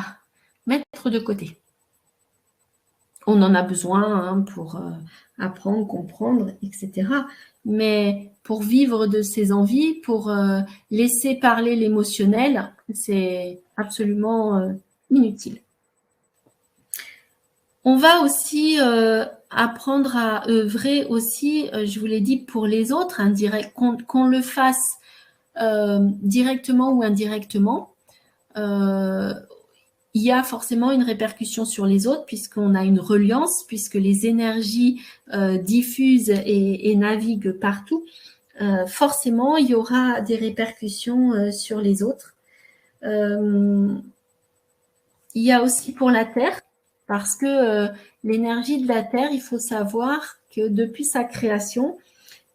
mettre de côté. On en a besoin pour apprendre, comprendre, etc. Mais pour vivre de ses envies, pour laisser parler l'émotionnel, c'est absolument inutile. On va aussi apprendre à œuvrer aussi, je vous l'ai dit, pour les autres, qu'on le fasse directement ou indirectement. Il y a forcément une répercussion sur les autres puisqu'on a une reliance, puisque les énergies diffusent et naviguent partout. Forcément, il y aura des répercussions sur les autres. Il y a aussi pour la Terre, parce que l'énergie de la Terre, il faut savoir que depuis sa création,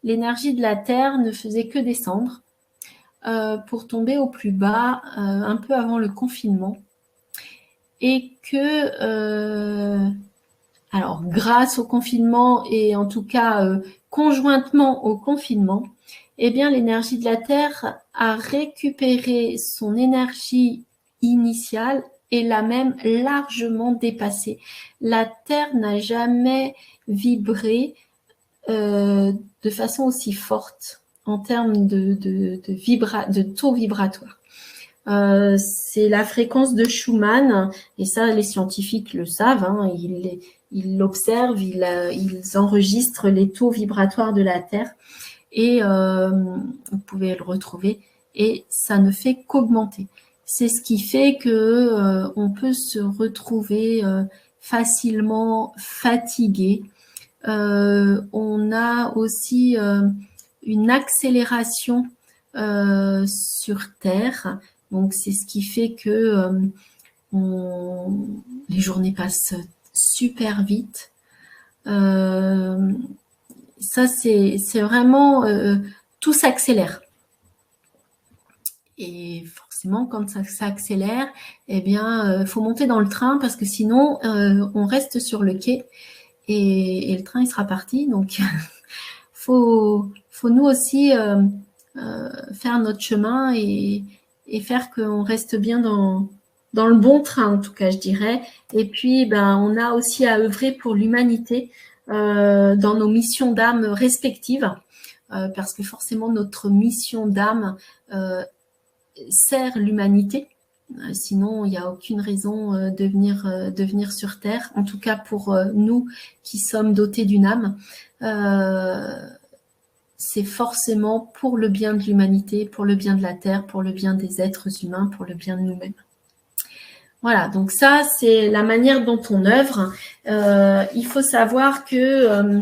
l'énergie de la Terre ne faisait que descendre pour tomber au plus bas un peu avant le confinement. Et que, alors grâce au confinement et en tout cas conjointement au confinement, eh bien l'énergie de la Terre a récupéré son énergie initiale et l'a même largement dépassée. La Terre n'a jamais vibré de façon aussi forte en termes de taux vibratoire. C'est la fréquence de Schumann, et ça les scientifiques le savent, hein, ils l'observent, ils enregistrent les taux vibratoires de la Terre, et vous pouvez le retrouver, et ça ne fait qu'augmenter. C'est ce qui fait que on peut se retrouver facilement fatigué. On a aussi une accélération sur Terre. Donc, c'est ce qui fait que les journées passent super vite. Ça, c'est vraiment… tout s'accélère. Et forcément, quand ça accélère, eh bien, faut monter dans le train parce que sinon, on reste sur le quai et le train, il sera parti. Donc, faut nous aussi faire notre chemin et faire qu'on reste bien dans le bon train, en tout cas, je dirais. Et puis, on a aussi à œuvrer pour l'humanité dans nos missions d'âme respectives, parce que forcément, notre mission d'âme sert l'humanité. Sinon, il n'y a aucune raison de venir sur Terre. En tout cas, pour nous qui sommes dotés d'une âme, c'est forcément pour le bien de l'humanité, pour le bien de la Terre, pour le bien des êtres humains, pour le bien de nous-mêmes. Voilà, donc ça, c'est la manière dont on œuvre. Il faut savoir que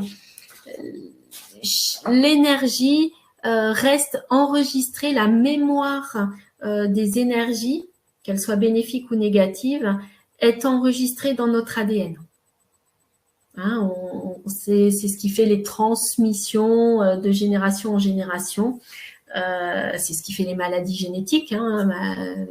l'énergie reste enregistrée, la mémoire des énergies, qu'elles soient bénéfiques ou négatives, est enregistrée dans notre ADN. Hein, c'est ce qui fait les transmissions de génération en génération. C'est ce qui fait les maladies génétiques, hein,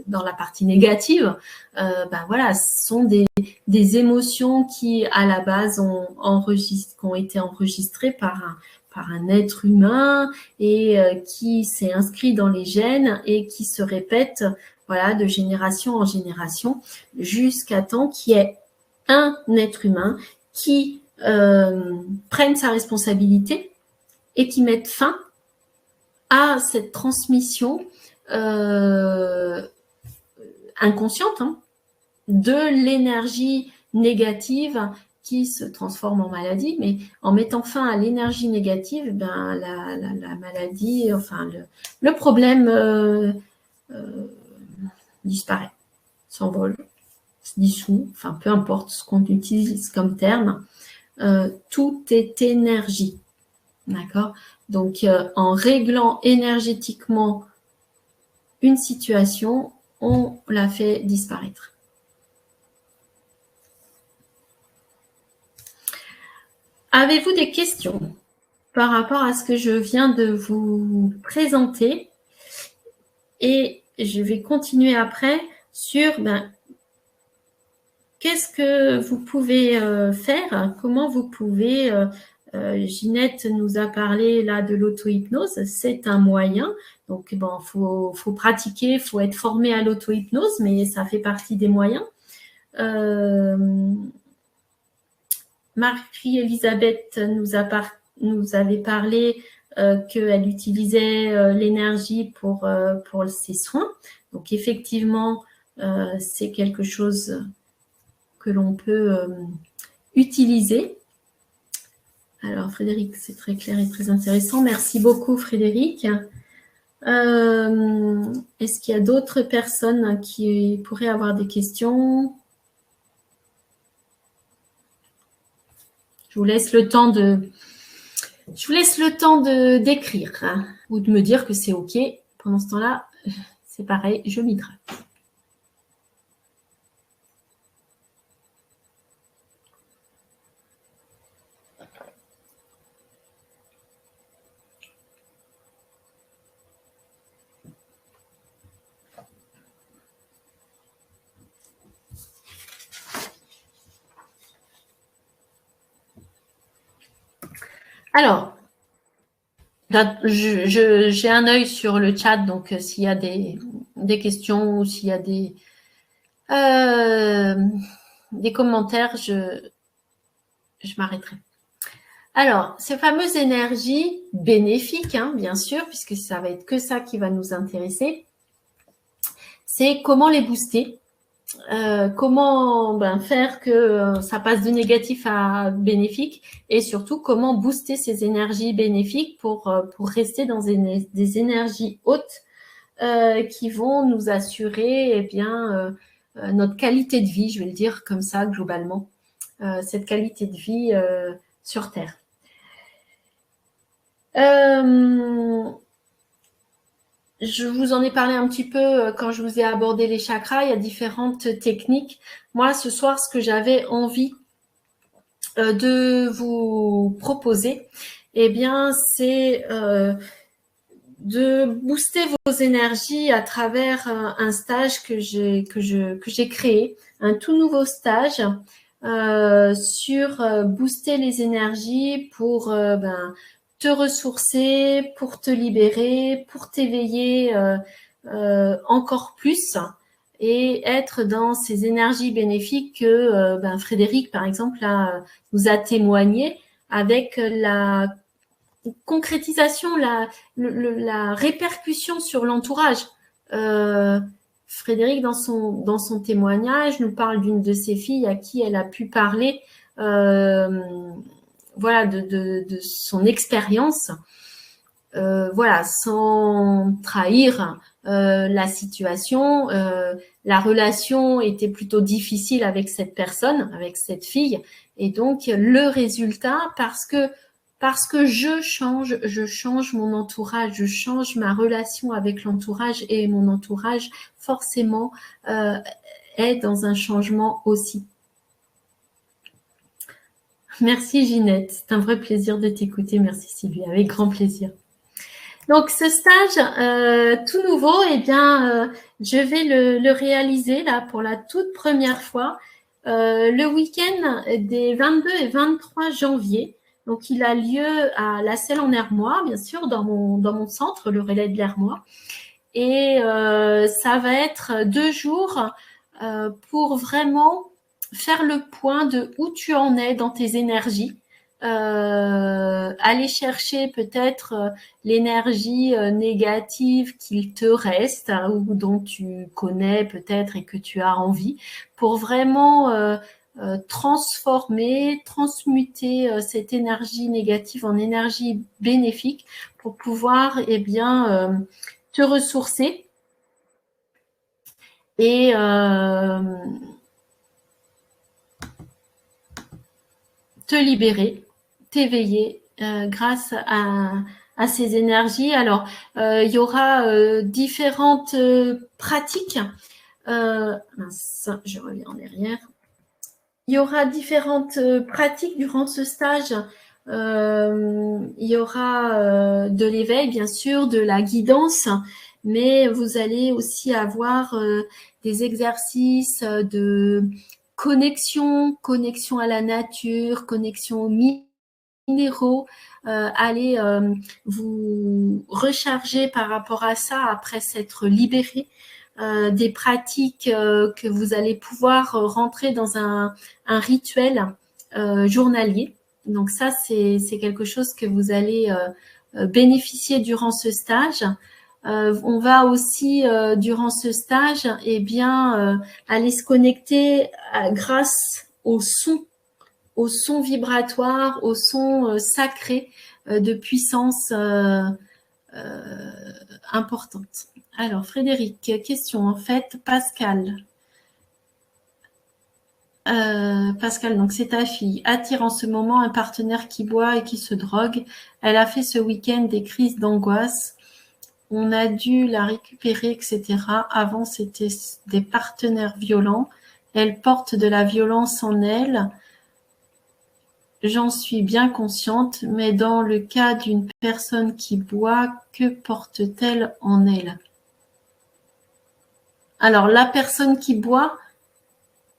dans la partie négative. Voilà, ce sont des émotions qui, à la base, ont été enregistrées par un être humain et qui s'est inscrit dans les gènes et qui se répètent, voilà, de génération en génération jusqu'à temps qu'il y ait un être humain qui prenne sa responsabilité et qui mette fin à cette transmission inconsciente, hein, de l'énergie négative qui se transforme en maladie, mais en mettant fin à l'énergie négative, ben, la maladie, enfin le problème disparaît, s'envole, se dissout, enfin peu importe ce qu'on utilise comme terme, tout est énergie, d'accord? Donc, en réglant énergétiquement une situation, on la fait disparaître. Avez-vous des questions par rapport à ce que je viens de vous présenter? Et je vais continuer après sur qu'est-ce que vous pouvez faire, comment vous pouvez... Ginette nous a parlé là de l'auto-hypnose, c'est un moyen. Donc, bon, faut pratiquer, faut être formé à l'auto-hypnose, mais ça fait partie des moyens. Marie-Elisabeth nous avait parlé qu'elle utilisait l'énergie pour ses soins. Donc, effectivement, c'est quelque chose que l'on peut utiliser. Alors, Frédéric, c'est très clair et très intéressant. Merci beaucoup, Frédéric. Est-ce qu'il y a d'autres personnes qui pourraient avoir des questions? Je vous laisse le temps d'écrire, hein, ou de me dire que c'est OK. Pendant ce temps-là, c'est pareil, je m'hydrate. Alors, j'ai un œil sur le chat, donc s'il y a des questions ou s'il y a des commentaires, je m'arrêterai. Alors, ces fameuses énergies bénéfiques, hein, bien sûr, puisque ça va être que ça qui va nous intéresser, c'est comment les booster. Comment faire que ça passe de négatif à bénéfique et surtout comment booster ces énergies bénéfiques pour rester dans des énergies hautes qui vont nous assurer notre qualité de vie, je vais le dire comme ça globalement, cette qualité de vie sur Terre. Je vous en ai parlé un petit peu quand je vous ai abordé les chakras. Il y a différentes techniques. Moi, ce soir, ce que j'avais envie de vous proposer, c'est de booster vos énergies à travers un stage que j'ai créé, un tout nouveau stage sur booster les énergies pour te ressourcer, pour te libérer, pour t'éveiller encore plus et être dans ces énergies bénéfiques que Frédéric, par exemple, nous a témoigné avec la concrétisation, la répercussion sur l'entourage. Frédéric, dans son témoignage, nous parle d'une de ses filles à qui elle a pu parler de son expérience, sans trahir la situation. La relation était plutôt difficile avec cette personne, avec cette fille, et donc le résultat, parce que parce que je change mon entourage, je change ma relation avec l'entourage et mon entourage forcément est dans un changement aussi. Merci Ginette, c'est un vrai plaisir de t'écouter. Merci Sylvie, avec grand plaisir. Donc ce stage tout nouveau, eh bien, je vais le réaliser là pour la toute première fois le week-end des 22 et 23 janvier. Donc il a lieu à la Selle en Hermois, bien sûr, dans mon centre, le Relais de l'Hermois. Et ça va être 2 jours pour vraiment faire le point de où tu en es dans tes énergies. Aller chercher peut-être l'énergie négative qu'il te reste ou dont tu connais peut-être et que tu as envie pour vraiment transformer, transmuter cette énergie négative en énergie bénéfique pour pouvoir te ressourcer et te libérer, t'éveiller grâce à ces énergies. Alors, il y aura différentes pratiques. Mince, je reviens en arrière. Il y aura différentes pratiques durant ce stage. Il y aura de l'éveil, bien sûr, de la guidance, mais vous allez aussi avoir des exercices de connexion à la nature, connexion aux minéraux, allez vous recharger par rapport à ça après s'être libéré. Des pratiques que vous allez pouvoir rentrer dans un rituel journalier. Donc ça, c'est quelque chose que vous allez bénéficier durant ce stage. On va aussi, durant ce stage, aller se connecter grâce au son vibratoire, au son sacré de puissance importante. Alors, Frédéric, question. En fait, Pascal. Pascal, donc c'est ta fille, attire en ce moment un partenaire qui boit et qui se drogue. Elle a fait ce week-end des crises d'angoisse. On a dû la récupérer, etc. Avant, c'était des partenaires violents. Elle porte de la violence en elle. J'en suis bien consciente, mais dans le cas d'une personne qui boit, que porte-t-elle en elle? Alors, la personne qui boit,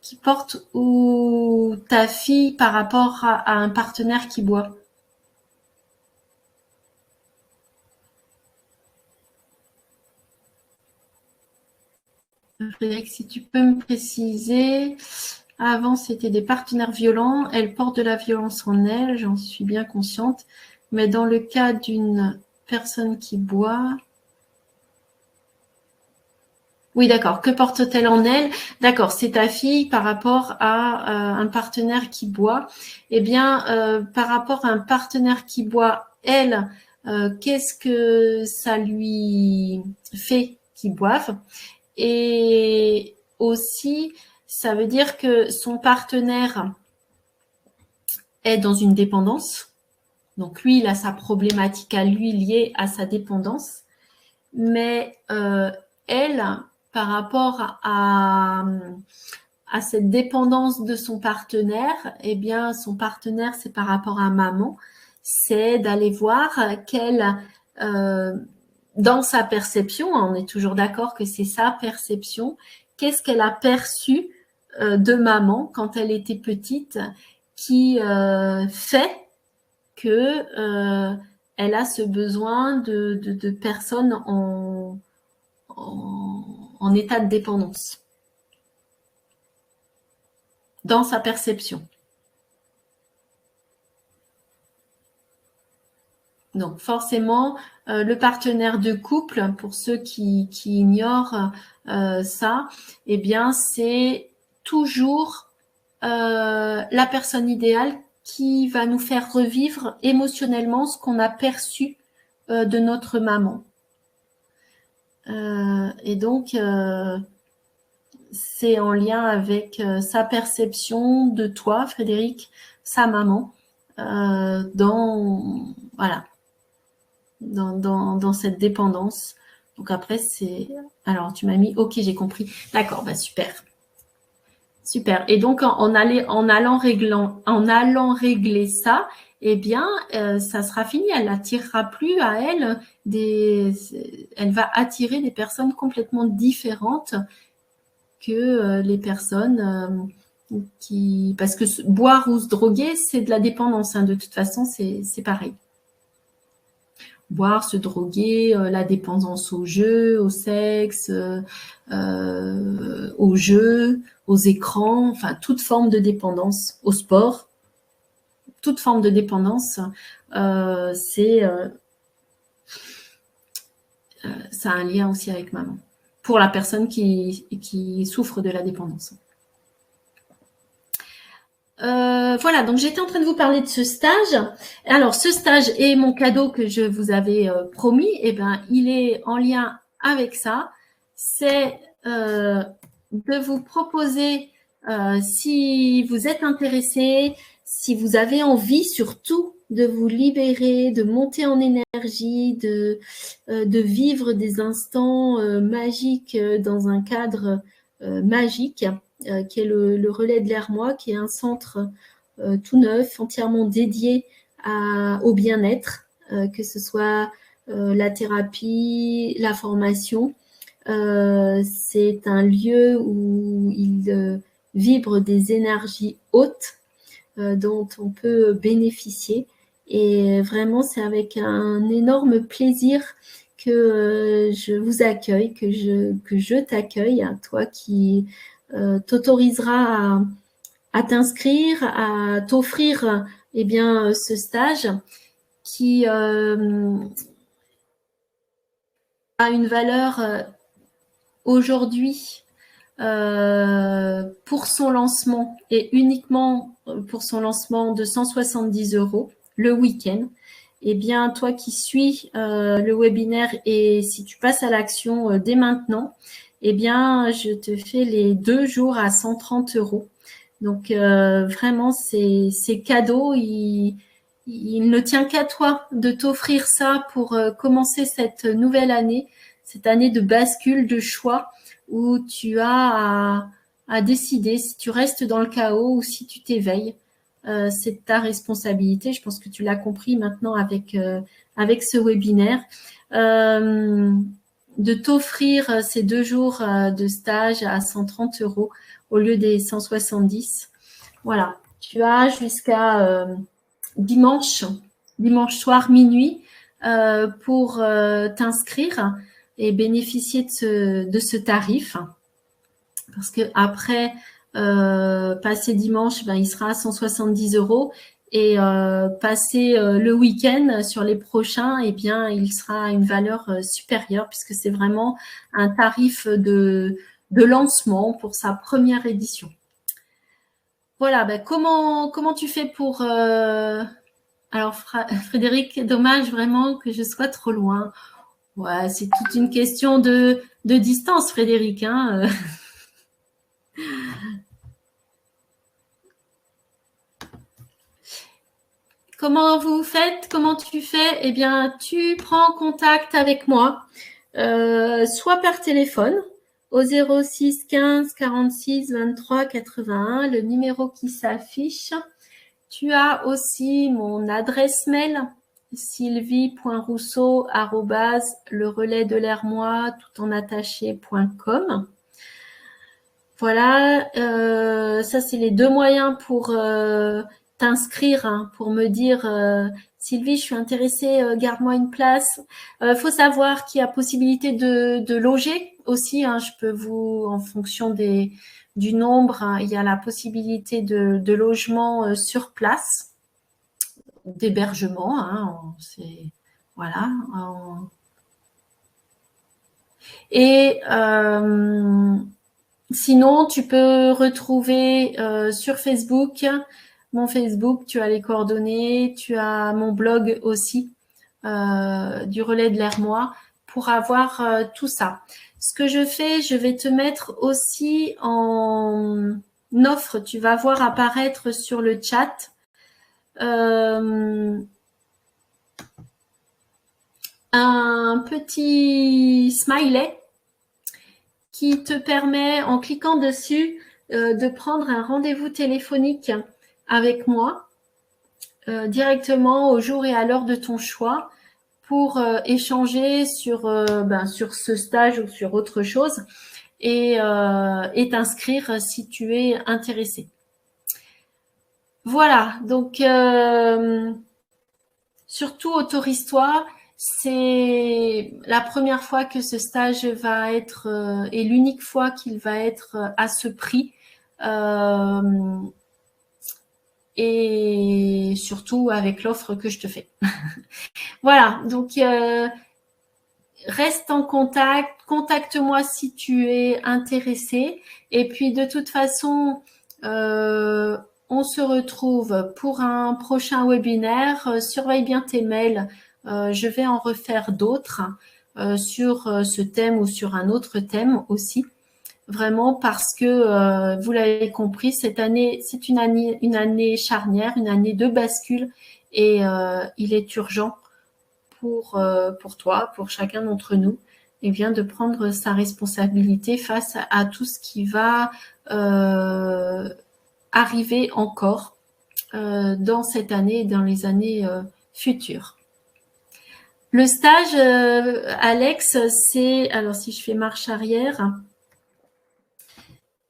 qui porte ou ta fille par rapport à un partenaire qui boit? Frédéric, si tu peux me préciser. Avant, c'était des partenaires violents. Elle porte de la violence en elle, j'en suis bien consciente. Mais dans le cas d'une personne qui boit, oui, d'accord. Que porte-t-elle en elle? D'accord, c'est ta fille par rapport à un partenaire qui boit. Eh bien, par rapport à un partenaire qui boit, elle, qu'est-ce que ça lui fait qu'il boive? Et aussi, ça veut dire que son partenaire est dans une dépendance. Donc lui, il a sa problématique à lui liée à sa dépendance. Mais elle, par rapport à cette dépendance de son partenaire, eh bien, son partenaire, c'est par rapport à maman, c'est d'aller voir qu'elle, dans sa perception, on est toujours d'accord que c'est sa perception, qu'est-ce qu'elle a perçu de maman quand elle était petite qui fait que elle a ce besoin de personnes en état de dépendance dans sa perception. Donc forcément, le partenaire de couple, pour ceux qui ignorent ça, eh bien c'est toujours la personne idéale qui va nous faire revivre émotionnellement ce qu'on a perçu de notre maman. Et donc, c'est en lien avec sa perception de toi, Frédéric, sa maman, voilà, dans cette dépendance. Donc après, c'est... Alors, tu m'as mis, ok, j'ai compris. D'accord, bah super. Super. Et donc, en allant régler ça, eh bien, ça sera fini. Elle n'attirera plus à elle elle va attirer des personnes complètement différentes que les personnes parce que boire ou se droguer, c'est de la dépendance. Hein. De toute façon, c'est pareil. Boire, se droguer, la dépendance au jeu, au sexe, au jeu, aux écrans, enfin toute forme de dépendance, au sport, toute forme de dépendance, ça a un lien aussi avec maman, pour la personne qui souffre de la dépendance. Voilà, donc j'étais en train de vous parler de ce stage. Alors, ce stage et mon cadeau que je vous avais promis, eh ben, il est en lien avec ça. C'est de vous proposer, si vous êtes intéressé, si vous avez envie surtout de vous libérer, de monter en énergie, de vivre des instants magiques dans un cadre magique, qui est le Relais de l'Hermois, qui est un centre tout neuf, entièrement dédié au bien-être, que ce soit la thérapie, la formation. C'est un lieu où il vibre des énergies hautes dont on peut bénéficier. Et vraiment, c'est avec un énorme plaisir que je vous accueille, que je t'accueille, toi qui t'autoriseras à t'inscrire, à t'offrir eh bien, ce stage qui a une valeur aujourd'hui pour son lancement et uniquement pour son lancement de 170 € le week-end. Eh bien, toi qui suis le webinaire et si tu passes à l'action dès maintenant, eh bien, je te fais les 2 jours à 130 €. Donc, vraiment, c'est cadeau. Il ne tient qu'à toi de t'offrir ça pour commencer cette nouvelle année, cette année de bascule, de choix, où tu as à décider si tu restes dans le chaos ou si tu t'éveilles. C'est ta responsabilité. Je pense que tu l'as compris maintenant avec ce webinaire. De t'offrir ces 2 jours de stage à 130 € au lieu des 170. Voilà, tu as jusqu'à dimanche soir minuit pour t'inscrire et bénéficier de ce tarif. Parce que après passer dimanche, ben, il sera à 170 € et passer le week-end sur les prochains, eh bien, il sera à une valeur supérieure puisque c'est vraiment un tarif de lancement pour sa première édition. Voilà, ben comment tu fais pour... Alors, Frédéric, dommage vraiment que je sois trop loin. Ouais, c'est toute une question de distance, Frédéric. Hein. Comment vous faites? Comment tu fais? Eh bien, tu prends contact avec moi, soit par téléphone au 06 15 46 23 81, le numéro qui s'affiche. Tu as aussi mon adresse mail, sylvie.rousseau@lerelaisdelermois tout en attaché.com. Voilà, ça c'est les 2 moyens pour t'inscrire, hein, pour me dire Sylvie, je suis intéressée, garde-moi une place. Faut savoir qu'il y a possibilité de loger aussi. Hein, je peux vous, en fonction du nombre, hein, il y a la possibilité de logement sur place, d'hébergement. Hein, c'est voilà. Et sinon, tu peux retrouver sur Facebook, mon Facebook, tu as les coordonnées, tu as mon blog aussi, du Relais de l'Hermois, pour avoir tout ça. Ce que je fais, je vais te mettre aussi en offre, tu vas voir apparaître sur le chat un petit smiley qui te permet, en cliquant dessus, de prendre un rendez-vous téléphonique avec moi directement au jour et à l'heure de ton choix pour échanger sur ce stage ou sur autre chose et t'inscrire si tu es intéressé. Voilà, donc surtout autorise-toi, c'est la première fois que ce stage va être et l'unique fois qu'il va être à ce prix. Et surtout avec l'offre que je te fais. Voilà, donc reste en contact, contacte-moi si tu es intéressé. Et puis de toute façon, on se retrouve pour un prochain webinaire. Surveille bien tes mails. Je vais en refaire d'autres sur ce thème ou sur un autre thème aussi. Vraiment parce que, vous l'avez compris, cette année, c'est une année charnière, une année de bascule et il est urgent pour toi, pour chacun d'entre nous, et bien de prendre sa responsabilité face à tout ce qui va arriver encore dans cette année et dans les années futures. Le stage, Alex, c'est, alors si je fais marche arrière,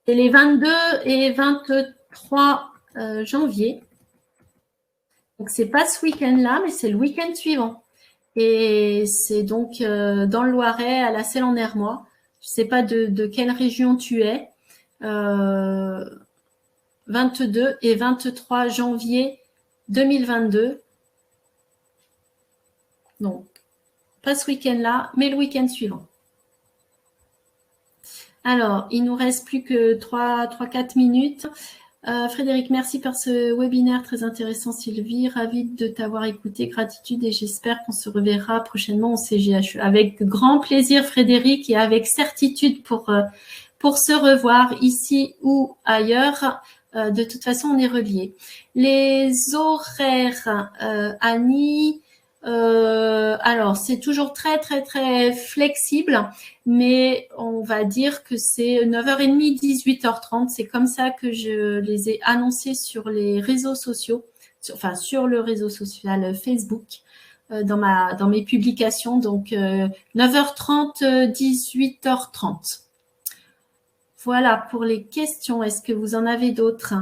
c'est les 22 et 23 janvier. Donc, c'est pas ce week-end-là, mais c'est le week-end suivant. Et c'est donc dans le Loiret, à la Selle-en-Hermois. Je ne sais pas de quelle région tu es. 22 et 23 janvier 2022. Donc, pas ce week-end-là, mais le week-end suivant. Alors, il nous reste plus que 3-4 minutes. Frédéric, merci pour ce webinaire très intéressant, Sylvie. Ravie de t'avoir écouté. Gratitude et j'espère qu'on se reverra prochainement au CGHE. Avec grand plaisir, Frédéric, et avec certitude pour se revoir ici ou ailleurs. De toute façon, on est reliés. Les horaires, Annie, alors c'est toujours très flexible, mais on va dire que c'est 9h30, 18h30. C'est comme ça que je les ai annoncés sur les réseaux sociaux, sur le réseau social Facebook, dans mes publications. Donc 9h30, 18h30. Voilà pour les questions. Est-ce que vous en avez d'autres ?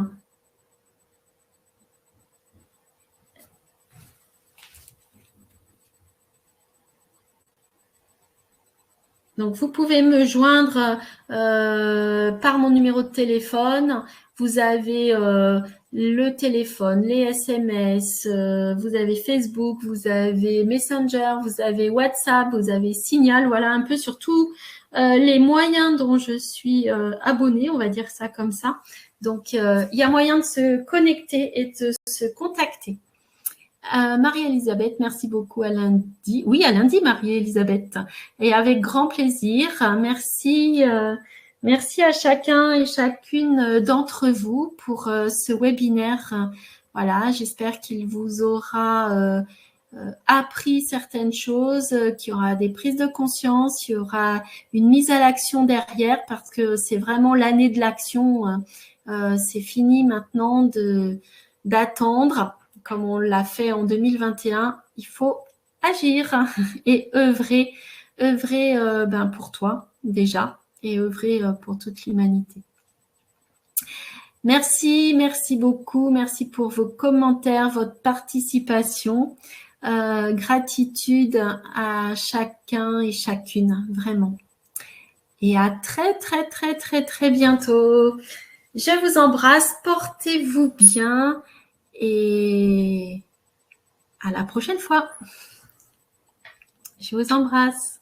Donc, vous pouvez me joindre par mon numéro de téléphone. Vous avez le téléphone, les SMS, vous avez Facebook, vous avez Messenger, vous avez WhatsApp, vous avez Signal. Voilà un peu sur tous les moyens dont je suis abonnée, on va dire ça comme ça. Donc, il y a moyen de se connecter et de se contacter. Marie-Elisabeth, merci beaucoup, à lundi. Oui, à lundi, Marie-Elisabeth. Et avec grand plaisir. Merci, merci à chacun et chacune d'entre vous pour ce webinaire. Voilà, j'espère qu'il vous aura appris certaines choses, qu'il y aura des prises de conscience, il y aura une mise à l'action derrière parce que c'est vraiment l'année de l'action. C'est fini maintenant d'attendre. Comme on l'a fait en 2021, il faut agir et œuvrer pour toi déjà et œuvrer pour toute l'humanité. Merci beaucoup, merci pour vos commentaires, votre participation. Gratitude à chacun et chacune, vraiment. Et à très bientôt. Je vous embrasse, portez-vous bien. Et à la prochaine fois. Je vous embrasse.